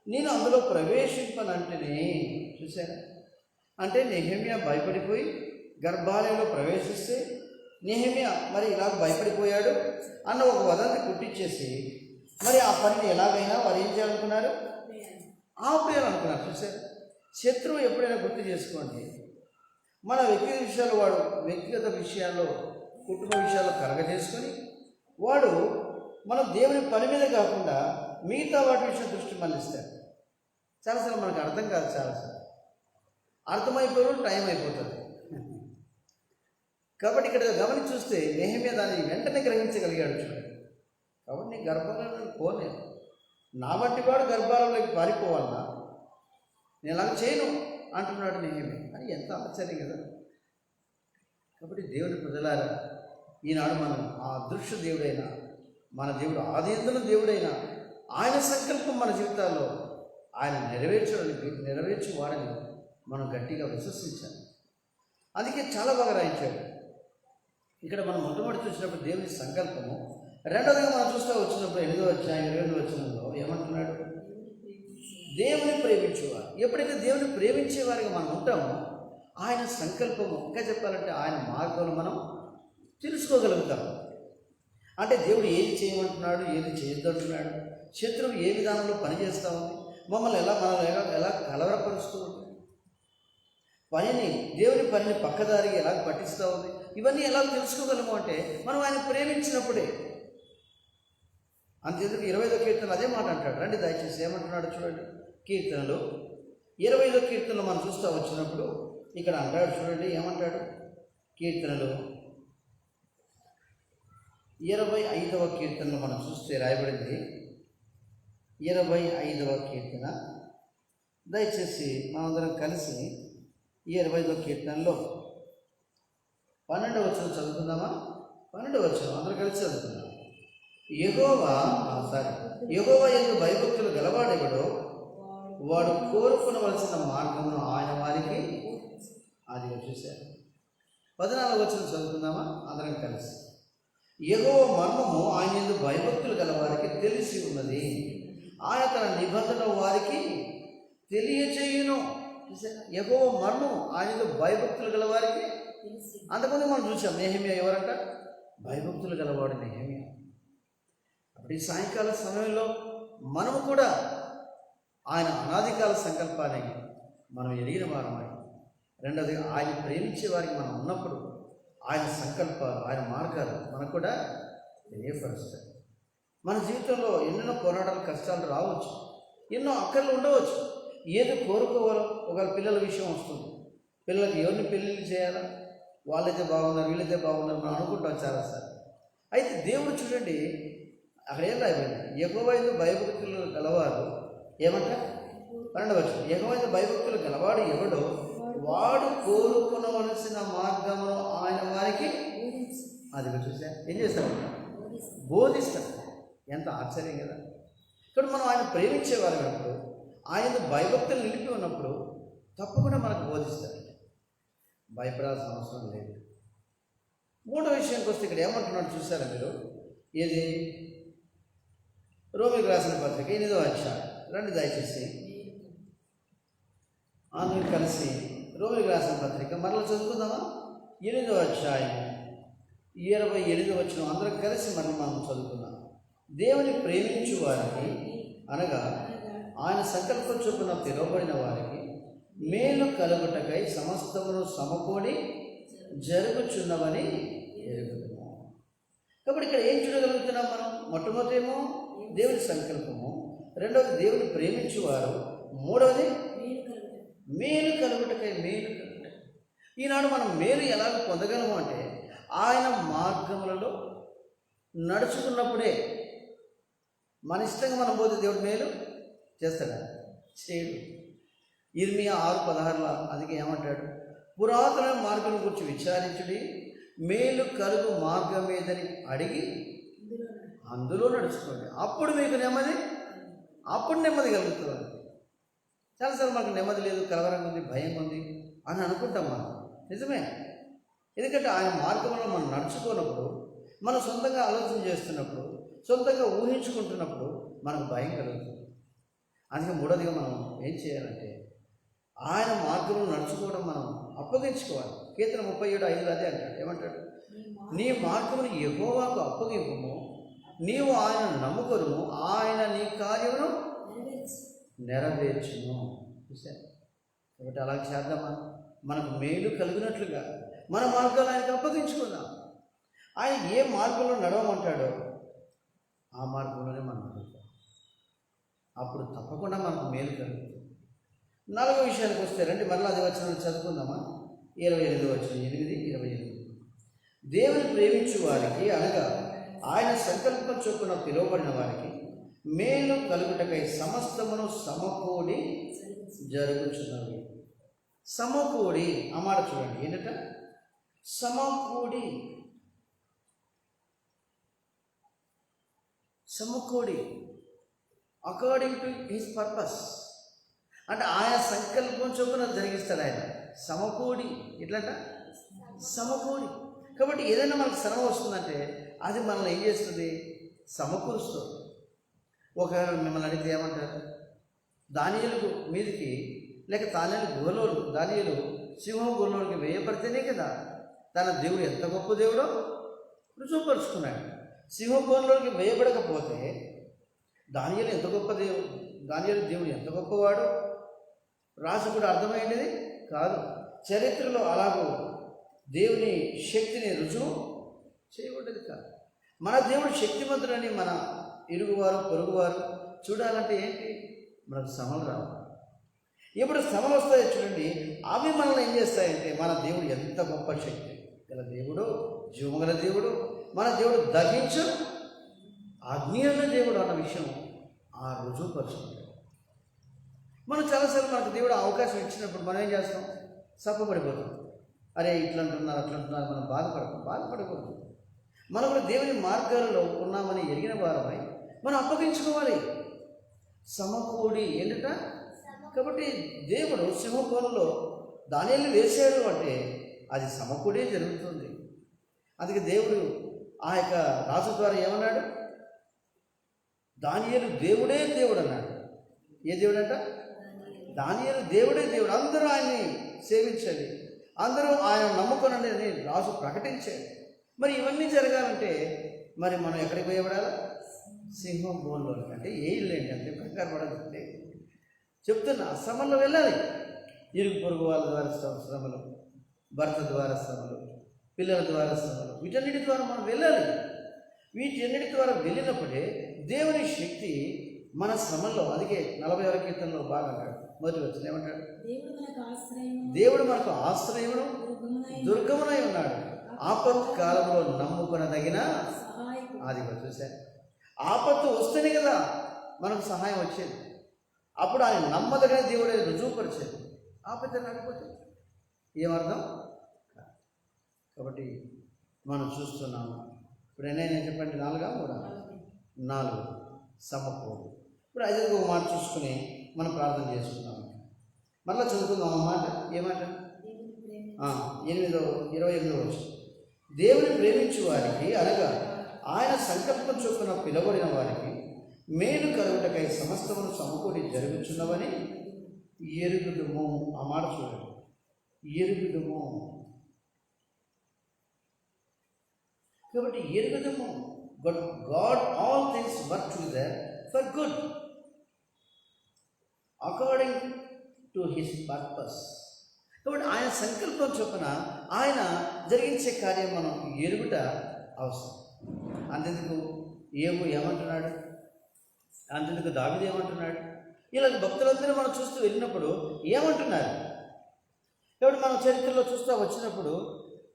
నేను అందులో ప్రవేశింపనంటేనే. చూశారా? అంటే నెహెమ్యా భయపడిపోయి గర్భాలయంలో ప్రవేశిస్తే నెహెమ్యా మరి ఇలా భయపడిపోయాడు అన్న ఒక వదంతి పుట్టించేసి మరి ఆ పనిని ఎలాగైనా వారు ఏం చేయాలనుకున్నారు? ఆపేయాలనుకున్నారు. చూసారు? శత్రువు ఎప్పుడైనా గుర్తు చేసుకోండి, మన వ్యక్తిగత విషయాల్లో, కుటుంబ విషయాల్లో కలగజేసుకొని వాడు మనం దేవుని పని మీద కాకుండా మిగతా వాటి విషయం దృష్టి మళ్ళిస్తాడు. చాలాసార్లు మనకు అర్థం కాదు, చాలాసార్లు అర్థమైపోవడం టైం అయిపోతుంది. కాబట్టి ఇక్కడ గమనించి చూస్తే నెహెమ్యా దాన్ని వెంటనే గ్రహించగలిగాడు. చూడండి, కాబట్టి నీ గర్భంలోకి పోలేదు, నా వంటి వాడు గర్భాలలోకి పారిపోవాలన్నా నేను ఇలాగ చేయను అంటున్నాడు నెహెమ్యా. అని ఎంత ఆశ్చర్యం కదా. కాబట్టి దేవుని ప్రజలారా, ఈనాడు మనం ఆ అదృశ్య దేవుడైన మన దేవుడు, ఆదియందుల దేవుడైన ఆయన సంకల్పం మన జీవితాల్లో ఆయన నెరవేర్చేవాడని మనం గట్టిగా విశ్వసించాలి. అందుకే చాలా బాగా రాయించాడు. ఇక్కడ మనం మొట్టమొదటి చూసినప్పుడు దేవుని సంకల్పము, రెండవదిగా మనం చూస్తూ వచ్చినప్పుడు 8వ అధ్యాయం 22వ వచనంలో ఏమంటున్నాడు? దేవుని ప్రేమించేవారు. ఎప్పుడైతే దేవుని ప్రేమించేవారిగా మనం ఉంటామో ఆయన సంకల్పము, ఇంకా చెప్పాలంటే ఆయన మార్గంలో మనం తెలుసుకోగలుగుతాం. అంటే దేవుడు ఏది చేయమంటున్నాడు, ఏది చేయొద్దంటున్నాడు, శత్రువు ఏ విధానంలో పనిచేస్తూ ఉంది, మనల్ని ఎలా కలవరపరుస్తూ ఉంది, దేవుని పనిని పక్కదారికి ఎలా పట్టిస్తూ ఉంది, ఇవన్నీ ఎలా తెలుసుకోగలము అంటే మనం ఆయన ప్రేమించినప్పుడే. అంతేందుకు 20వ కీర్తనలో అదే మాట అంటాడు. రండి దయచేసి ఏమంటున్నాడు చూడండి. కీర్తనలో 25వ కీర్తనలో మనం చూస్తూ వచ్చినప్పుడు ఇక్కడ అంటాడు చూడండి, ఏమంటాడు? కీర్తనలో 25వ కీర్తనలో మనం చూస్తే రాయబడింది, 25వ కీర్తన. దయచేసి మనందరం కలిసి 25వ కీర్తనలో 12వ వచనం చదువుకుందామా? 12వ వచనం అందరూ కలిసి చదువుకుందాం. యెహోవా యందు భయభక్తులు గలవాడెవడో వాడు కోరుకునవలసిన మార్గమును ఆయన వారికి అది చూశారు. 14వ వచనం చదువుకుందామా అందరం కలిసి. యెహోవా మర్మము ఆయన యందు భయభక్తులు గలవారికి తెలిసి ఉన్నది, ఆయన తన నిబంధన వారికి తెలియచేయును. యెహోవా మర్మము ఆయన యందు భయభక్తులు గలవారికి. అంతకుముందు మనం చూసాం నెహెమ్యా ఎవరంట? భయభక్తులు గలవాడు నెహెమ్యా. అప్పుడు ఈ సాయంకాల సమయంలో మనము కూడా ఆయన అనాదికాల సంకల్పాన్ని మనం ఎరిగిన వారమై, రెండవది ఆయన ప్రేమించే వారికి మనం ఉన్నప్పుడు ఆయన సంకల్పాలు, ఆయన మార్గాలు మనకు కూడా తెలియపరుస్తాయి. మన జీవితంలో ఎన్నెన్నో పోరాటాలు, కష్టాలు రావచ్చు, ఎన్నో అక్కర్లు ఉండవచ్చు. ఏది కోరుకోవాలో, ఒకవేళ పిల్లల విషయం వస్తుంది, పిల్లలకి ఎవరిని పెళ్ళిళ్ళు చేయాలా, వాళ్ళైతే బాగున్నారు, వీళ్ళైతే బాగున్నారు మనం అనుకుంటాం చాలాసార్లు. అయితే దేవుడు చూడండి అక్కడ ఏం రాయబడింది? యెహోవా యందు భయభక్తులు గలవారు ఏమంట? 12వ వచనం. యెహోవా యందు భయభక్తులు గలవాడు ఎవడో వాడు కోరుకునవలసిన మార్గము ఆయన వారికి అది చూసా ఏం చేస్తాడు? బోధిస్తాడు. ఎంత ఆశ్చర్యం కదా. ఇక్కడ మనం ఆయన ప్రేమించేవారు ఉన్నప్పుడు, ఆయన భయభక్తులు నిలిపి ఉన్నప్పుడు తప్పకుండా మనకు బోధిస్తాడు. భయపడాల్సిన అవసరం లేదు. మూడో విషయానికి వస్తే ఇక్కడ ఏమంటున్నాడు చూసారా మీరు? ఏది? రోమీయులకు రాసిన పత్రిక 8వ అధ్యాయం. రండి దయచేసి అందరూ కలిసి రోమీయులకు రాసిన పత్రిక మరలా చదువుకుందామా? 8వ అధ్యాయం 28వ వచనం అందరం కలిసి మనం చదువుకుందాం. దేవుని ప్రేమించు వారికి అనగా ఆయన సంకల్పం చొప్పున పిలువబడిన వారికి మేలు కలుగుటకై సమస్తమును సమకూడి జరుగుచున్నవని ఎరుగుతున్నాం. కాబట్టి ఇక్కడ ఏం చూడగలుగుతున్నాం మనం? మొట్టమొదటేమో దేవుని సంకల్పము, రెండవది దేవుని ప్రేమించేవారు, మూడవది మేలు కలుగుటకై. ఈనాడు మనం మేలు ఎలాగ పొందగలము అంటే ఆయన మార్గములలో నడుచుకున్నప్పుడే. మన ఇష్టంగా మనం పోతే దేవుడు మేలు చేస్తాడా? చేయడు. ఇర్మియా 6:16 అందుకే ఏమంటాడు? పురాతన మార్గం గురించి విచారించుడి, మేలు కలుగు మార్గం ఏదని అడిగి అందులో నడుచుకోండి, అప్పుడు మీకు నెమ్మది కలుగుతుంది. చాలాసార్లు మనకు నెమ్మది లేదు, కలవరంగా ఉంది, భయం ఉంది అని అనుకుంటాం మనం. నిజమే. ఎందుకంటే ఆయన మార్గంలో మనం నడుచుకున్నప్పుడు, మనం సొంతంగా ఆలోచన చేస్తున్నప్పుడు, సొంతంగా ఊహించుకుంటున్నప్పుడు మనకు భయం కలుగుతుంది. అందుకే మూడోదిగా మనం ఏం చేయాలంటే ఆయన మార్గంలో నడుచుకోవడం మనం అప్పగించుకోవాలి. కీర్తన 37:5 అదే అంటాడు. ఏమంటాడు? నీ మార్గమును యెహోవాకు అప్పగింపుము, నీవు ఆయన నమ్ముకొను, ఆయన నీ కార్యమును నెరవేర్చును. చూశాను. కాబట్టి అలా చేద్దామా? మనకు మేలు కలిగినట్లుగా మన మార్గాలు ఆయనకు అప్పగించుకుందాం. ఆయన ఏ మార్గంలో నడవమంటాడో ఆ మార్గంలోనే మనం నడుస్తాం. అప్పుడు తప్పకుండా మనకు మేలు కలుగుతుంది. 4వ విషయానికి వస్తే రండి మరలా అది వచనం చదువుకుందామా? 28వ వచనం 8:28. దేవుని ప్రేమించు వారికి అనగా ఆయన సంకల్పం చొప్పున పిలువబడిన వారికి మేలు కలుగుటకై సమస్తమును సమకూడి జరుగుచున్నవి. సమకూడి ఆ మాట చూడండి, ఏంటంట? సమకూడి. సమకూడి అకార్డింగ్ టు హిస్ పర్పస్, అంటే ఆయన సంకల్పం చొప్పున జరిగిస్తాడు ఆయన. సమకూడి ఎట్లంట? సమకూడి. కాబట్టి ఏదైనా మనకు శ్రమ వస్తుందంటే అది మనల్ని ఏం చేస్తుంది? సమకూరుస్తుంది. ఒకవేళ మిమ్మల్ని అడిగితే ఏమంటారు? దానియేలు మీదకి లేక దానియేలు సింహం గోలోకి వేయబడితేనే కదా తన దేవుడు ఎంత గొప్ప దేవుడో రుజువుపరుచుకున్నాడు. సింహం గోలోకి వేయబడకపోతే దానియేలు ఎంత గొప్ప దేవుడు ఎంత గొప్పవాడు రాసి కూడా అర్థమైనది కాదు. చరిత్రలో అలాగూ దేవుని శక్తిని రుజువు చేయబడ్డది కాదు. మన దేవుడు శక్తిమంతుడని మన ఇరుగువారు పొరుగువారు చూడాలంటే ఏంటి? మనకు శ్రమలు రావాలి. ఎప్పుడు శ్రమలు వస్తాయో చూడండి, అవి మనల్ని ఏం చేస్తాయంటే మన దేవుడు ఎంత గొప్ప శక్తి గల దేవుడు, జీవగల దేవుడు, మన దేవుడు దహించు అగ్ని అన్న దేవుడు అన్న విషయం ఆ రుజువుపరుచుకుంటాడు. మనం చాలాసార్లు మనకు దేవుడు అవకాశం ఇచ్చినప్పుడు మనం ఏం చేస్తాం? సప్పబడిపోతాం. అరే ఇట్లా అంటున్నారు అట్లా అంటున్నారు, మనం బాధపడకూడదు. మనం కూడా దేవుని మార్గాలలో ఉన్నామని ఎరిగిన వారమై మనం అప్పగించుకోవాలి. సమకూడి ఏంటంట? కాబట్టి దేవుడు సింహకోణంలో దానియేలుని వేసాడు అంటే అది సమకూడే జరుగుతుంది. అందుకే దేవుడు ఆ యొక్క రాజు ద్వారా ఏమన్నాడు? దానియేలు దేవుడే దేవుడు అన్నాడు. ఏ దేవుడు అంట? దానియేలు దేవుడే దేవుడు, అందరూ ఆయన్ని సేవించాలి, అందరూ ఆయన నమ్ముకొనండి అని రాజు ప్రకటించాడు. మరి ఇవన్నీ జరగాలంటే మరి మనం ఎక్కడికి పోయబడాలి? సింహం బోన్లోకి. అంటే ఏ ఇల్లేండి, అంతే కంగారు పడదంటే చెప్తున్నా, శ్రమల్లో వెళ్ళాలి. ఇరుగు పొరుగు వాళ్ళ ద్వారా శ్రమలు, భర్త ద్వారా శ్రమలు, పిల్లల ద్వారా శ్రమలు, వీటన్నిటి ద్వారా మనం వెళ్ళాలి. వీటన్నిటి ద్వారా వెళ్ళినప్పుడే దేవుని శక్తి మన శ్రమల్లో, అందుకే 40వ కీర్తనలో బాగా అంటాడు, మొదటి వచ్చిన ఏమంటాడు? దేవుడు మనకు ఆశ్రయమును దుర్గమునై ఉన్నాడు, ఆపత్కాలంలో నమ్ముకొనదగిన అది కూడా చూశాను. ఆపత్తు వస్తేనే కదా మనకు సహాయం వచ్చేది. అప్పుడు ఆయన నమ్మదగిన దేవుడే రుజువుపరిచేది. ఆపత్తి రాకపోతే ఏమర్థం? కాబట్టి మనం చూస్తున్నాము. ఇప్పుడు ఎన్నైనా చెప్పండి, 4 సమకూడు. ఇప్పుడు 5వ ఒక మాట చూసుకుని మనం ప్రార్థన చేసుకుందాం. మళ్ళీ చదువుకుందాం అన్నమాట. ఏమాట? 28వ వచనం. దేవుని ప్రేమించు వారికి, అనగా ఆయన సంకల్పం చొప్పున పిలువబడిన వారికి మేలు కలుగుటకై సమస్తమును సమకూడి జరుగుచున్నవని ఎరుగుదుము. ఆ మాట చూడండి, ఎరుగుదుము. కాబట్టి ఎరుగుదుము, but God all things work together for good according to his purpose. కాబట్టి ఆయన సంకల్పం చొప్పున ఆయన జరిగించే కార్యం మనం ఎరుగుట అవసరం. అంతెందుకు యోబు ఏమంటున్నాడు? అంతెందుకు దావీదు ఏమంటున్నాడు? ఇలా భక్తులందరూ మనం చూస్తూ వెళ్ళినప్పుడు ఏమంటున్నారు? కాబట్టి మనం చరిత్రలో చూస్తూ వచ్చినప్పుడు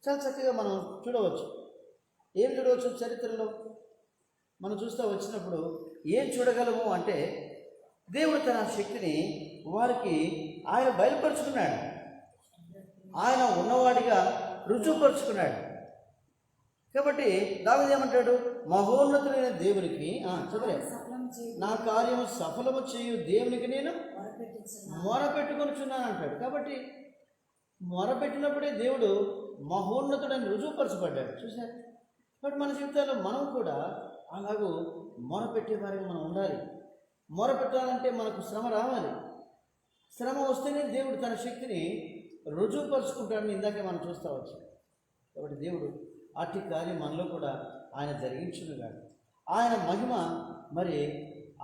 చాలా చక్కగా మనం చూడవచ్చు. ఏం చూడవచ్చు చరిత్రలో? మనం చూస్తూ వచ్చినప్పుడు ఏం చూడగలము అంటే దేవుడు తన శక్తిని వారికి ఆయన బయలుపరుచుకున్నాడు, ఆయన ఉన్నవాడిగా రుజువుపరుచుకున్నాడు. కాబట్టి దావీదు ఏమంటాడు? మహోన్నతుడైన దేవునికి నా కార్యము సఫలము చేయు దేవునికి నేను మొరపెట్టుకొనుచున్నాను అంటాడు. కాబట్టి మొరపెట్టినప్పుడే దేవుడు మహోన్నతుడని రుజువుపరచబడ్డాడు. చూసారు? కాబట్టి మన జీవితాల్లో మనం కూడా అలాగూ మొరపెట్టే వారికి మనం ఉండాలి. మొరపెట్టాలంటే మనకు శ్రమ రావాలి. శ్రమ వస్తేనే దేవుడు తన శక్తిని రుజువుపరుచుకుంటాడని ఇందాకే మనం చూస్తూ వచ్చాం. కాబట్టి దేవుడు అట్టి కార్యం మనలో కూడా ఆయన జరిగించునుగాడు. ఆయన మహిమ మరి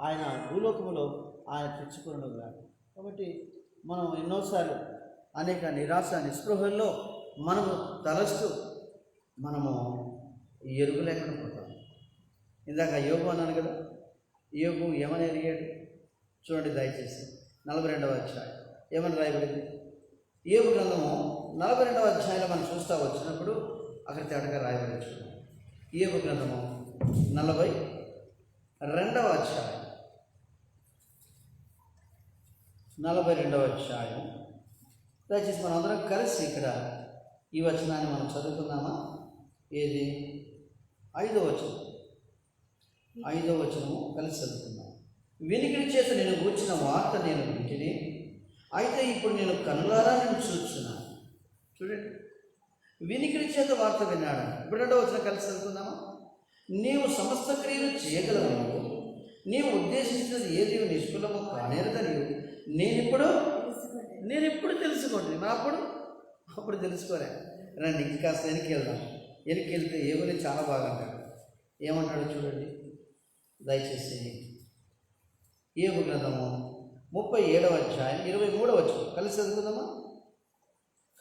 ఆయన భూలోకములో ఆయన తెచ్చుకునుగాడు. కాబట్టి మనం ఎన్నోసార్లు అనేక నిరాశ నిస్పృహల్లో మనము తలస్తూ మనము ఎరుగు లేకుండా పోతాం. ఇందాక యోబు అన్నాను కదా, యోబు ఏమని ఎరిగాడు చూడండి దయచేసి. 42వ అధ్యాయం ఏమని రాయబడింది? యోబు గ్రంథము 42వ అధ్యాయంలో మనం చూస్తూ వచ్చినప్పుడు అక్కడ తేటగా రాయబడి చూడండి. యోబు గ్రంథము 42వ అధ్యాయం 42వ అధ్యాయం. దయచేసి మనం అందరం కలిసి ఇక్కడ ఈ వచనాన్ని మనం చదువుకుందామా? ఏది? 5వ వచనం. 5వ వచనము కలిసి చదువుకుందాం. వినికిడి చేత నేను కూర్చిన వార్త నేను వింటిని, అయితే ఇప్పుడు నేను కనులారా నేను చూస్తున్నాను. చూడండి, వినికిడి చేత వార్త విన్నాడు. ఇప్పుడు 2వ వచనం కలిసి చదువుకుందామా? నీవు సమస్త క్రియలు చేయగలవు, నీవు ఉద్దేశించినది ఏది నిష్ఫలము కానేరదని నేనిప్పుడు తెలుసుకోండి. మరి అప్పుడు తెలుసుకోలే. రండి ఇంకా వెనక్కి వెళ్దాం. వెనక్కి వెళ్తే ఏమని చాలా బాగా అంటాడు. ఏమంటాడో చూడండి దయచేసి. యోబు గ్రంథము 37వ అధ్యాయం 23వ వచనం కలిసి చదువుకుందామా?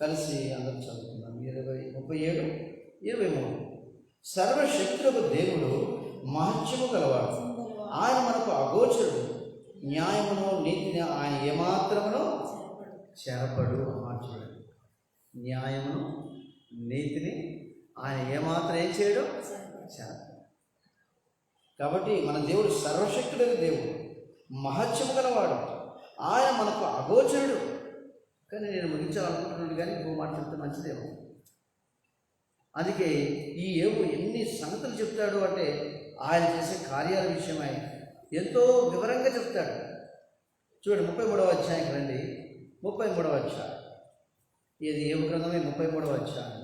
కలిసి అందరూ చదువుకుందాం. 37, 23. సర్వశక్తులకు దేవుడు మహత్యము గలవాడు, ఆయన మనకు అగోచరుడు, న్యాయమును నీతిని ఆయన ఏమాత్రమును చెరపడు. చూడండి, న్యాయమును నీతిని ఆయన ఏమాత్రం ఏం చేయడు, చెరపడు. కాబట్టి మన దేవుడు సర్వశక్తుడైన దేవుడు, మహత్యము గలవాడు, ఆయన మనకు అగోచరుడు. కానీ నేను ముగించాలనుకుంటున్నాను, కానీ ఇంకో మాట చెప్తే మంచిదేమో. అందుకే ఈ యోబు ఎన్ని సంగతులు చెప్తాడు అంటే ఆయన చేసే కార్యాల విషయమై ఎంతో వివరంగా చెప్తాడు. చూడండి 33వ అధ్యాయం రండి. 33వ అధ్యాయం. ఇది యోబు గ్రంథమే 33వ అధ్యాయం.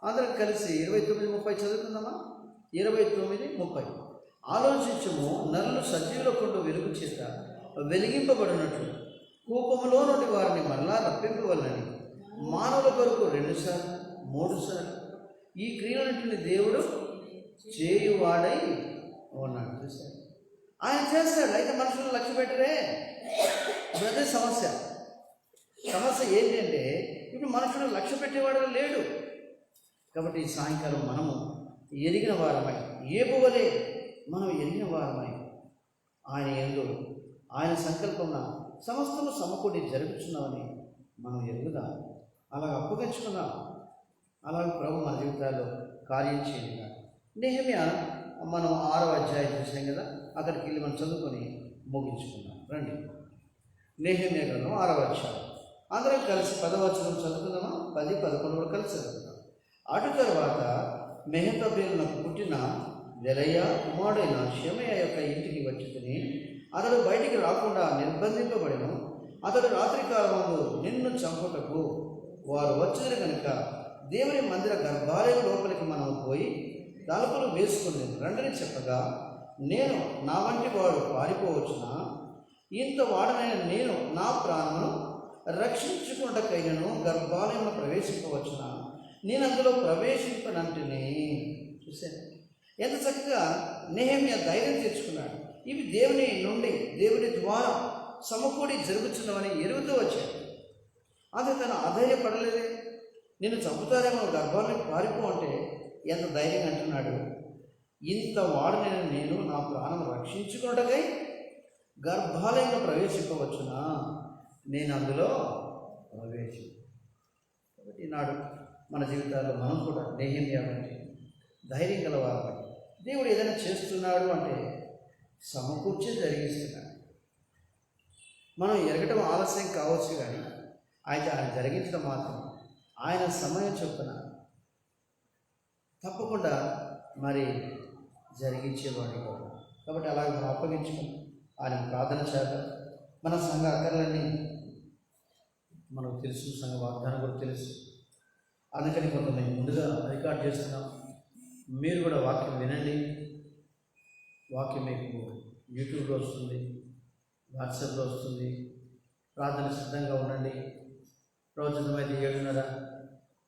అందరం కలిసి 29-30 చదువుకుందామా? 29-30. ఆలోచించము, నరులు సజీవుల కొండు వెలుగు చేత వెలిగింపబడినట్లు కూపములో నుండి వారిని మరలా రప్పింపవలని మానవుల కొరకు 2 సార్లు 3 సార్లు ఈ క్రియలన్నింటిని దేవుడు చేయువాడై ఉన్నాడు. చూశాడు, ఆయన చేస్తాడు. అయితే మనుషులు లక్ష్య పెట్టరే. ఇప్పుడు అదే సమస్య ఏంటంటే ఇప్పుడు మనుషులు లక్ష్య పెట్టేవాడు లేడు. కాబట్టి ఈ సాయంకాలం మనము ఎరిగిన వారమై, యోబు వలె మనం ఎరిగిన వారమై ఆయన యందు ఆయన సంకల్పంన సమస్తము సమకూడి జరుగుతున్నామని మనం ఎరుగుదాం. అలాగ అప్పగించుకుందాం. అలాగే ప్రభు మన జీవితాల్లో కార్యం చేయాలి. నెహెమ్యా మనం 6వ అధ్యాయం చూసాం కదా, అక్కడికి వెళ్ళి మనం చదువుకొని ముగించుకున్నాం. రండి, నెహెమ్యా గ్రంథం 6వ అధ్యాయం. అందరం కలిసి 10వ వచనం చదువుకుందామా? 10, 11 కూడా కలిసి చదువుకుందాం. అటు తర్వాత మెహతబేలునకు పుట్టిన దెలయ కుమారుడైన షెమయ యొక్క ఇంటికి వచ్చి అతడు బయటికి రాకుండా నిర్బంధింపబడిను. అతడు రాత్రికాలమందు నిన్ను చంపుటకు వారు వచ్చింది కనుక దేవుని మందిర గర్భాలయం లోపలికి మనం పోయి తలుపులు వేసుకుని రండిని చెప్పగా, నేను నా వంటి వాడు పారిపోవచ్చునా? ఇంత వాడనైన నేను నా ప్రాణమును రక్షించుకున్నటకైనను గర్భాలయంలో ప్రవేశింపవచ్చునా? నేను అందులో ప్రవేశింపనంటిని. చూశాను ఎంత చక్కగా నెహెమ్యా ధైర్యం తెచ్చుకున్నాడు. ఇవి దేవుని నుండి, దేవుని ద్వారా సమకూడి జరుగుతున్నవని ఎరుగుతూ వచ్చాడు. అది తను అధైర్యపడలేదే. నేను చంపుతారేమో, గర్భాలయం పారిపో అంటే ఎంత ధైర్యంగా అంటున్నాడు. ఇంత వాడనైన నేను నా ప్రాణం రక్షించుకున్నటకై గర్భాలయంలో ప్రవేశింపవచ్చునా? నేను అందులో కాబట్టి ఈనాడు మన జీవితాల్లో మనం కూడా నెహెమ్యా వంటి ధైర్యం గలవారు. దేవుడు ఏదైనా చేస్తున్నాడు అంటే సమకూర్చి జరిగిస్తున్నాడు. మనం ఎరగటం ఆలస్యం కావచ్చు, కానీ ఆయన జరిగించడం మాత్రం ఆయన సమయం చొప్పున తప్పకుండా మరి జరిగించేవాడు కూడా. కాబట్టి అలాగే మనం అప్పగించుకుని ఆయన ప్రార్థన చేద్దాం. మన సంఘ అక్కర్లన్నీ మనకు తెలుసు, సంఘ వాగ్దానం కూడా తెలుసు. అందుకని కొంత మేము ముందుగా రికార్డ్ చేస్తున్నాం. మీరు కూడా వాక్యం వినండి. వాక్యం మీకు యూట్యూబ్లో వస్తుంది, వాట్సాప్లో వస్తుంది. ప్రార్థన సిద్ధంగా ఉండండి. ప్రవచనమైతే 7:30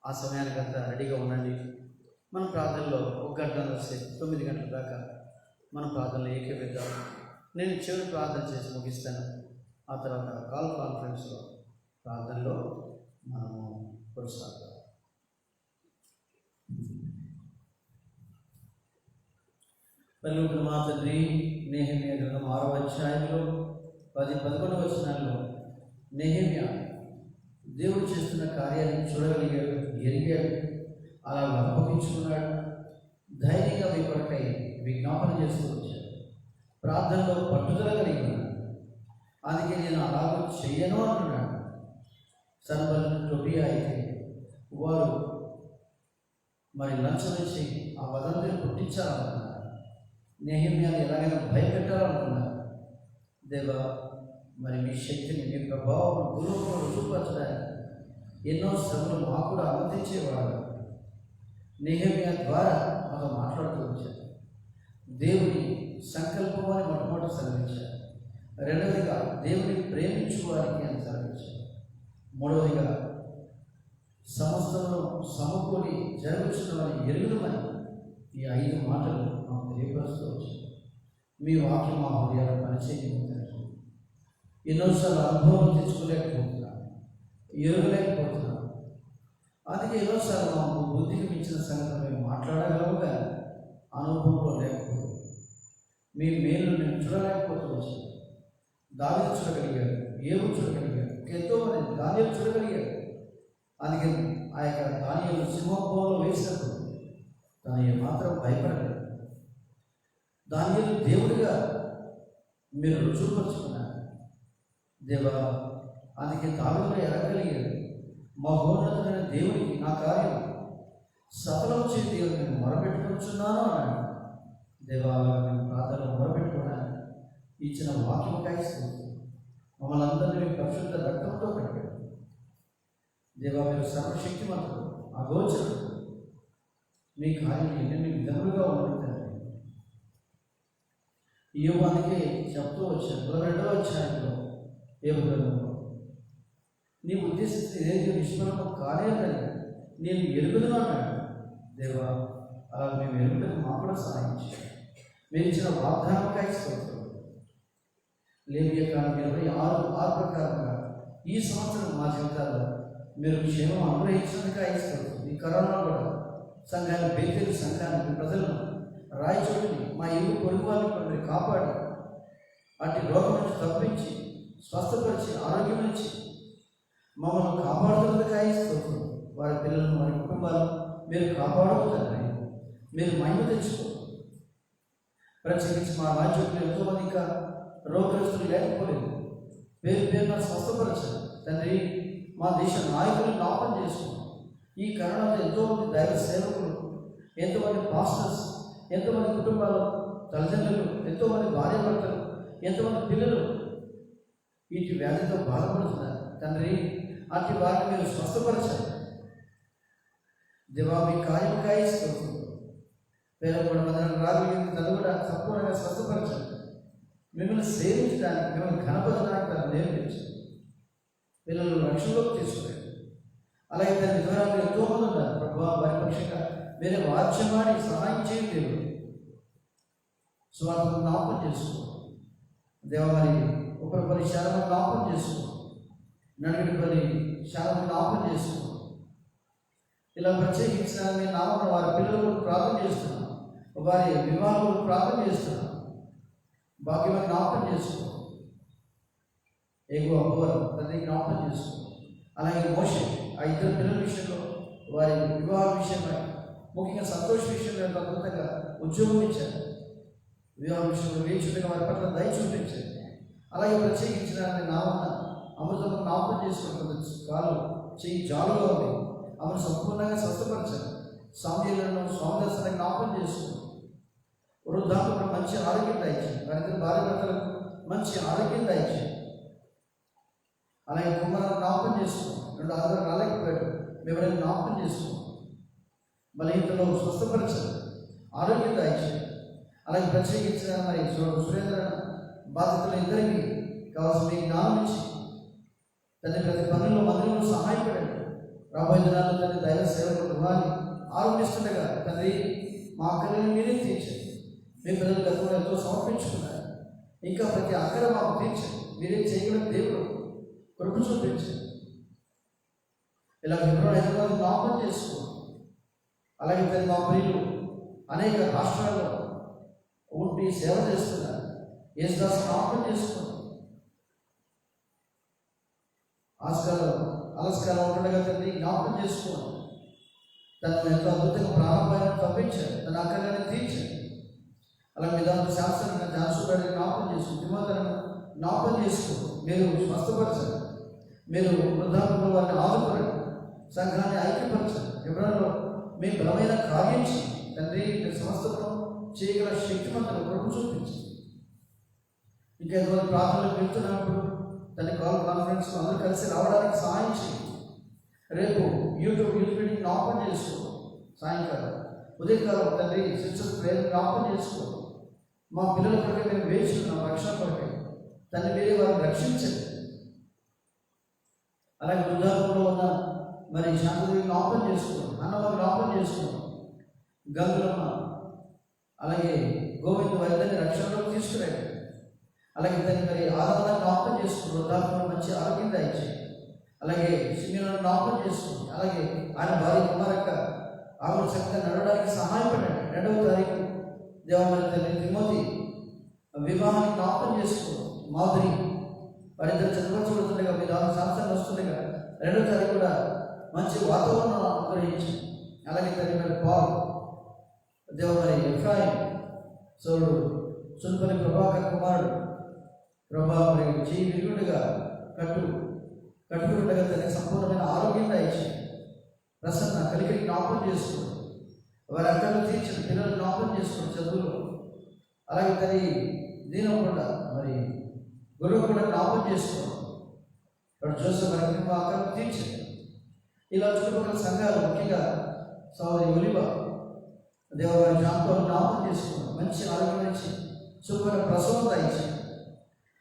ఆ సమయానికంతా రెడీగా ఉండండి. మన ప్రార్థనలో 1 గంట సేపు 9 గంటల దాకా మన ప్రార్థనలో ఏకీభవిద్దాం. నేను చివరి ప్రార్థన చేసి ముగిస్తాను. ఆ తర్వాత కాల్ కాన్ఫరెన్స్లో ప్రార్థనలో మనము కొనసాగుతాం. పలుకుడు మా తండ్రి, నెహెమ్యా గ్రంథం 6వ అధ్యాయంలో 10, 11 వచనాల్లో నెహెమ్యా దేవుడు చేస్తున్న కార్యాన్ని చూడగలిగాడు, ఎరిగాడు. అలా అప్పగించుకున్నాడు. ధైర్యంగా మీ కొరకై విజ్ఞాపన చేస్తూ వచ్చాడు. ప్రార్థనలో పట్టుదల కలిగి ఉన్నాడు. అందుకే నేను అలాగ చెయ్యను అంటున్నాడు. సన్బల్లు టోబియా అయితే వారు మరి లంచం ఇచ్చి ఆ వదంతిని పుట్టించాలనుకున్నారు. నెహెమ్యాని ఎలాగైనా భయపెట్టాలనుకున్నారు. దేవా, మరి మీ శక్తిని, మీ ప్రభావం భూలోకంలో రుజువుపరచడానికి ఎన్నో శ్రమలు మాకు కూడా అనుమతించేవాడు. నెహెమ్యా ద్వారా మాతో మాట్లాడుతూ వచ్చారు. దేవుని సంకల్పం అని మొట్టమొదటి సెలవించారు. రెండవదిగా దేవుని ప్రేమించు వారికి అని సెలవించారు. మూడవదిగా సమస్తంలో సమకూడి జరుగుతున్నవని ఎరుగుదమని ఈ 5 మాటలు మాకు తెలియపరుస్తూ వచ్చారు. మీ వాక్యం మా హృదయాలు పనిచేయకపోతున్నారు. ఎన్నోసార్లు అనుభవం తెచ్చుకోలేకపోతున్నాను, ఎరగలేకపోతున్నాను. అందుకే ఎన్నోసార్లు మాకు బుద్ధికి మించిన సంగతి మేము మాట్లాడగలము, కానీ అనుభవంలో లేకపోతే మీ మేలు నేను చూడలేకపోతూ వచ్చాను. దావీదు చూడగలిగాడు, ఏబు చూడగలిగాడు, ఎంతో మంది దానియేలు చూడగలిగాడు. అందుకే ఆ యొక్క దానియేలు సింహభవనంలో వేసినప్పుడు తను ఏమాత్రం భయపడలేదు. దానియేలు దేవుడిగా మీరు రుజువుపరుచుకున్నారు దేవా. అందుకే దావీదులో ఎరగలిగాడు, మహోన్నతమైన దేవుడికి నా కార్యం సఫలం చేసి దేవుడు నేను మొరపెట్టుకుంటున్నాను అన్నాడు. దేవా, నేను ప్రార్థనలో మొరపెట్టుకున్నాను. ఇచ్చిన వాక్యం కాయిస్తుంది. మమ్మల్ని అందరినీ పరిశుద్ధ రక్తంతో కట్టాడు. దేవా, మీరు సర్వశక్తిమంతుడు, అగోచరుడు. మీ కార్యం ఎన్ని విధములుగా ఉంటుంది. ఈ యుగానికి చెప్తూ వచ్చాను 22వ అధ్యాయంలో ఏబు గ్రంథంలో, నీ ఉద్దేశిస్తే ఏది నిష్ఫలము కాలేదని నేను ఎరుగుదును అన్నాడు. దేవా, అలా మేము ఎరుగుటకు మాకు కూడా సహాయం చేయాలి. మీరు ఇచ్చిన వాగ్దానంకాయ స్తోత్రం. లేవియా కాలం 26 ప్రకారంగా ఈ సంవత్సరం మా జీవితాల్లో మీరు క్షేమం అనుగ్రహించినందుకు స్తోత్రం. ఈ కరోనా కూడా సంఘాన్ని, బేతేలు సంఘానికి, ప్రజలను, రాయచోటిని, మా ఇల్లు పొరుగు వాళ్ళని మీరు కాపాడి అటు రోగం నుంచి తప్పించి స్వస్థపరిచి ఆరోగ్యం నుంచి మమ్మల్ని కాపాడుతున్నది స్తోత్రం. వారి పిల్లలను, వారి కుటుంబాలను మీరు కాపాడుతారని మీరు మహిమ తెచ్చుకో. ప్రత్యేకించి మా రాజ్యంలో ఎంతోమంది ఇంకా రోగగ్రస్తులు లేకపోలేదు. పేరున స్వస్థపరచారు తండ్రి. మా దేశ నాయకులను జ్ఞాపకం చేసుకున్నాం. ఈ కారణంతో ఎంతోమంది దైవ సేవకులు, ఎంతోమంది పాస్టర్స్, ఎంతోమంది కుటుంబాలు, తల్లిదండ్రులు, ఎంతోమంది భార్యాభర్తలు, ఎంతోమంది పిల్లలు వీటి వ్యాధితో బాధపడుతున్నారు తండ్రి. అటు వారిని మీరు స్వస్థపరచారు దేవా. మీ కార్యం కాయిస్తుంది. పేరు కూడా మందిరం తను కూడా సంపూర్ణంగా స్వస్థపరచారు. మిమ్మల్ని సేవించడానికి, మిమ్మల్ని ఘనపరచడానికి తను నేర్పించారు. పిల్లలు రక్షణలోకి తీసుకున్నారు. అలాగే తన వివరాలు ఎంతోమంది ఉన్నారు ప్రభావ. పరిపక్షంగా వేరే వాచ్యమాడి సహాయం చేయలేదు. స్వార్థం జ్ఞాపకం చేసుకో దేవాలయ ఒకరి శాలను జ్ఞాపకం చేసుకో, నడుగుడి శాలను జ్ఞాపకం చేసుకో. ఇలా ప్రత్యేకించిన మీ నామం వారి పిల్లలు ప్రార్థన చేస్తున్నాం, వారి వివాహాలు ప్రార్థన చేస్తున్నాం. భాగ్యమని జ్ఞాపకం చేసుకో. ఏగో అమ్మవారు తండ్రి జ్ఞాపకం చేసుకో. అలాగే మోషే ఆ 2 పిల్లల విషయంలో, వారి వివాహ విషయమై, ముఖ్యంగా సంతోష విషయంలో అద్భుతంగా ఉద్యోగం ఇచ్చారు. వివాహ విషయంలో వేచుండగా వారి పట్ల దయ చూపించారు. అలాగే ప్రత్యేకించిన నామన్న అమృతం జ్ఞాపకం చేసుకుంటుంది. కాలు చెయ్యి జాలుగా ఉంది, ఆమెను సంపూర్ణంగా స్వస్థపరిచారు. సామ్యులను స్వామిదర్శన జ్ఞాపకం చేసుకున్నారు. వృద్ధాంతులకు మంచి ఆరోగ్యం దయచేయండి. వారి భార్యాభర్తలకు మంచి ఆరోగ్యం దయచేయండి. అలాగే కుమారులను జ్ఞాపకం చేసుకున్నాం. 2 ఆధారాలు రాలేకపోయాడు, ఎవరైనా జ్ఞాపకం చేసుకున్నాం. బలహీనతలో స్వస్థపరిచారు, ఆరోగ్యం దయచేయండి. అలాగే ప్రత్యేకించిన మరి సురేంద్ర బాధితులు ఇద్దరికి కావాల్సిన మీ జ్ఞానం ఇచ్చి తండ్రి ప్రతి పనుల్లో మందిరంలో సహాయపడండి. రాబోయే దినాల్లో తండ్రి దైవ సేవకు గృహాన్ని ఆరంభిస్తుండగా తండ్రి మా అక్కలను మీరే తీర్చండి. మీ పిల్లలు గతంలో ఎంతో సమర్పించుకున్నారు. ఇంకా ప్రతి అక్కర మాకు తీర్చండి. మీరే చేయగలిగిన దేవుడు కృప చూపించండి. ఇలా హైదరాబాద్ జ్ఞాపకం చేసుకోండి. అలాగే తండ్రి మా ప్రియులు అనేక రాష్ట్రాల్లో ఉండి సేవ చేస్తున్నారు. యేసుదాసు జ్ఞాపకం చేసుకోండి. అలస్కారం ఉండగా తండ్రి జ్ఞాపకం చేసుకోండి. తను ఎంతో అద్భుతంగా ప్రారంభమైన తప్పించాడు, తన అక్కడనే తీర్చాడు. అలా విధానం శాస్త్రంగా జాన్సుగాడిని జ్ఞాపకం చేసుకుని తిమ్మతను జ్ఞాపకం చేసుకో, మీరు స్వస్థపరచండి, మీరు వృద్ధాప్యంలో వారిని ఆదుకోండి, సంఘాన్ని ఐక్యపరచండి. ఎవరిలో మీ బలమైన కార్యం చేయండి తండ్రి. మీరు సమస్తను చేయగల శక్తిమంతులు ప్రభు చూపించండి. ఇంకా ఎంతమంది ప్రార్థనలకు వెళ్తున్నప్పుడు తన కాన్ఫరెన్స్ అందరూ కలిసి రావడానికి సహాయం చేయండి. రేపు యూట్యూబ్ యూత్ మీటింగ్ జ్ఞాపకం చేసుకో, సాయంకాలం ఉదయకాలం తండ్రి సిస్టర్స్ ప్రేయర్ జ్ఞాపకం చేసుకో. మా పిల్లల కొరకే మేము వేచి ఉన్నాం, రక్షణ కొరకే తండ్రి మీరే వారిని రక్షించండి. అలాగే వృద్ధాపంలో ఉన్న మరి శాంతిని జ్ఞాపకం చేసుకోండి, అన్నవారు జ్ఞాపకం చేసుకోండి, గంగులమ్మ అలాగే గోవింద వైద్యాన్ని రక్షణలోకి తీసుకురండి. అలాగే దాన్ని మరి ఆరాధన జ్ఞాపకం చేసుకుని వృద్ధాపంలో మంచి ఆరోగ్యం దయచేయండి. అలాగే సినిమాలను జ్ఞాపకం చేసుకోండి. అలాగే ఆయన భార్య కుమారక్క ఆమె చక్కగా నడవడానికి సహాయపడండి. 2వ తారీఖు దేవాలయ తల్లి తిమోతి వివాహాన్ని జ్ఞాపకం చేసుకోండి. మాధురి వారిద్దరు చదవచ్చుడుతుండగా మీరు 6 సంవత్సరాలు వస్తుండగా 2వ తారీఖు కూడా మంచి వాతావరణం అనుగ్రహించండి. అలాగే తల్లి మరి పాల్ దేవమరి ఎఫ్రాయిం సోడు సున్పల్లి ప్రభాకర్ కుమారుడు ప్రభా మరి చేయి విరుగుడుగా కట్టుకుండగా తనకి సంపూర్ణమైన ఆరోగ్యం దయచేయండి. ప్రసన్న కలిగి జ్ఞాపకం చేసుకోండి. వారి అక్కలు తీర్చిన పిల్లలు జ్ఞాపకం చేసుకోండి చదువులు. అలాగే తల్లి దీనకుండా మరి గురువు కూడా జ్ఞాపకం చేసుకోండి. ఇక్కడ చూస్తే వారికి మా అక్కలు తీర్చండి. ఇలా చుట్టుపక్కల సంఘాలు ముఖ్యంగా సోదరి ఒలివ దేవగారి జాంతో జ్ఞాపకం చేసుకోండి. మంచి ఆరోగ్యం ఇచ్చి శుభ్ర ప్రసవం దయచేయండి.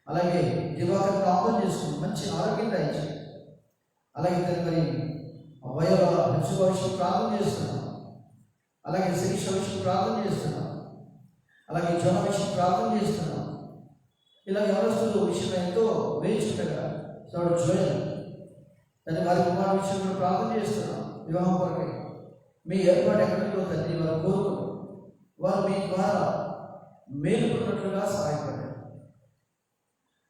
అలాగే దివాకర్ జ్ఞాపకం చేసుకోండి, మంచి ఆరోగ్యం దయచేయండి. అలాగే మరి వయోల మంచి భవిష్యం ప్రార్థన చేస్తున్నాం. అలాగే శిరీష విషయం ప్రార్థన చేస్తున్నాం. అలాగే జన విషయం ప్రార్థన చేస్తున్నాం. ఇలా యవనస్తుల విషయం ఎంతో వేచుండగా చోడు జోయల్ తన వారి కుమార విషయం కూడా ప్రార్థన చేస్తున్నాం. వివాహం కొరకే మీ ఏర్పాటు ఎక్కడికో తండ్రి వారు కోరుకు వారు మీ ద్వారా మేలుకున్నట్లుగా సహాయపడండి.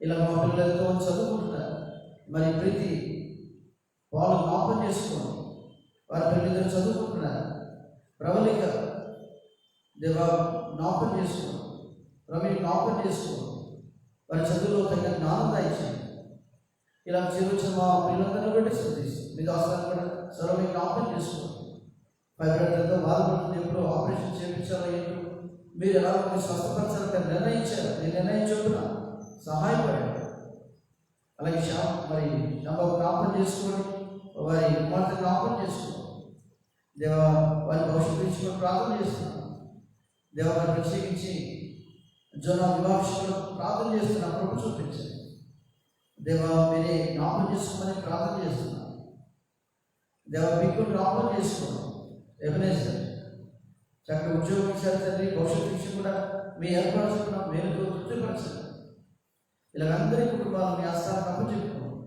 ఇలా మా పిల్లలతో చదువుకుంటున్నారు, మరి ప్రీతి వాళ్ళు జ్ఞాపకం చేసుకోండి. వారి పిల్లలు చదువుకుంటున్నారు. ప్రవళిక దేవా జ్ఞాపకం చేసుకోండి, ప్రవీణ్ జ్ఞాపకం చేసుకోండి. వారి చదువులో తగిన జ్ఞానం దయచేయండి. ఇలా చేరువచ్చిన మా పిల్లలందరూ బట్టి శ్రద్ధిస్తుంది. మీ దాసాన్ని కూడా సర్వే జ్ఞాపకం చేసుకోండి. భయపడతంతో బాధపడుతుంది, ఎప్పుడు ఆపరేషన్ చేయించాలో ఏంటో మీరు ఎలా మీరు స్వస్థపరచాలంటే నిర్ణయించారు. మీరు నిర్ణయించకుండా సహాయపడండి. అలాగే మరి శ్యామబాబు జ్ఞాపకం చేసుకోండి, వారి కుమార్తె జ్ఞాపకం చేసుకోండి. దేవా వారి భవిష్యత్తు విషయంలో ప్రార్థన చేస్తున్నాం. దేవా వారిని ప్రత్యేకించి జన వివాహ విషయంలో ప్రార్థన చేస్తున్నాం. ప్రభు చూపించండి. దేవా మీరే జ్ఞాపకం చేసుకోమని ప్రార్థన చేస్తున్నాం. దేవా మీకు జ్ఞాపకం చేసుకోండి. ఎబనేజర్ చక్కగా ఉద్యోగం ఇచ్చారు తండ్రి. భవిష్యత్తు విషయం కూడా మీ ఏర్పరచుకున్నాం. మేలుతో తృప్తిపరచండి. ఇలా అందరి కుటుంబాలను మీ ఆస్థానం అప్పచెప్పుకోండి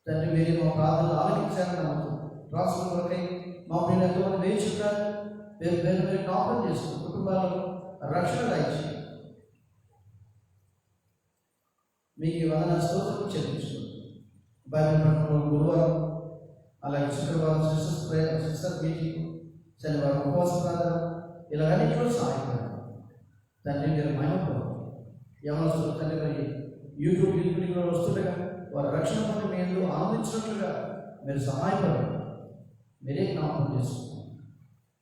తండ్రి. మీరు మా ప్రార్థనలు ఆలకించాలని నమ్ముతూ రాష్ట్రం కొరకై మా పిల్లలు ఎంతోమంది వేయించుంటారు. మీరు మీరు జ్ఞాపకం చేసుకుని కుటుంబాలను రక్షణ దయచేయండి. మీకు వందన స్తోత్రం చెల్లించుకోండి. బైబిల్ పట్టణంలో గురువారం, అలాగే శుక్రవారం సిస్టర్ మీటింగ్, శనివారం ఉపవాస ప్రార్థన, ఇలా అన్నింటిలో సహాయపడండి తండ్రి. మీరు మహిమపడండి. యవనస్తులు తండ్రి మరి యూట్యూబ్ మీటింగ్లో వస్తుండగా వారి రక్షణ పొంది మీరు ఆనందించినట్లుగా మీరు సహాయపడండి. మీరే జ్ఞాపకం చేసుకోండి.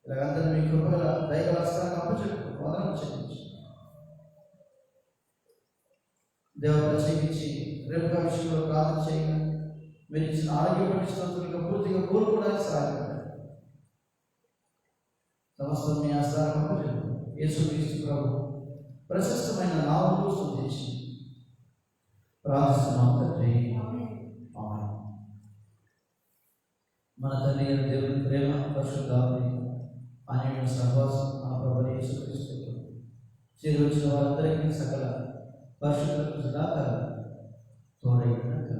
ఇలాగంతా మీ కృపగల దైవ రాష్ట్రానికి అప్పచెప్పు వందనం చెల్లించి దేవ ప్రత్యేకించి రేపు విషయంలో ప్రార్థన చేయగా మీరు ఇచ్చిన ఆరోగ్య పరిస్థితులుగా పూర్తిగా కోరుకోవడానికి సహాయపడండి. సమస్తం మీ ఆస్థానం అప్పచెప్పు యేసుక్రీస్తు ప్రభు ప్రశస్తమైన నామములో స్తుతించి ప్రార్థిస్తున్నాం తండ్రి. ఆమేన్. మన తండ్రి అయిన దేవుని ప్రేమ, పరిశుద్ధాత్మ అన్యోన్య సహవాసం మన ప్రభువైన యేసుక్రీస్తు చేరువచ్చిన వారందరికీ సకల పరిశుద్ధులకు సదాకాలం తోడై ఉండగా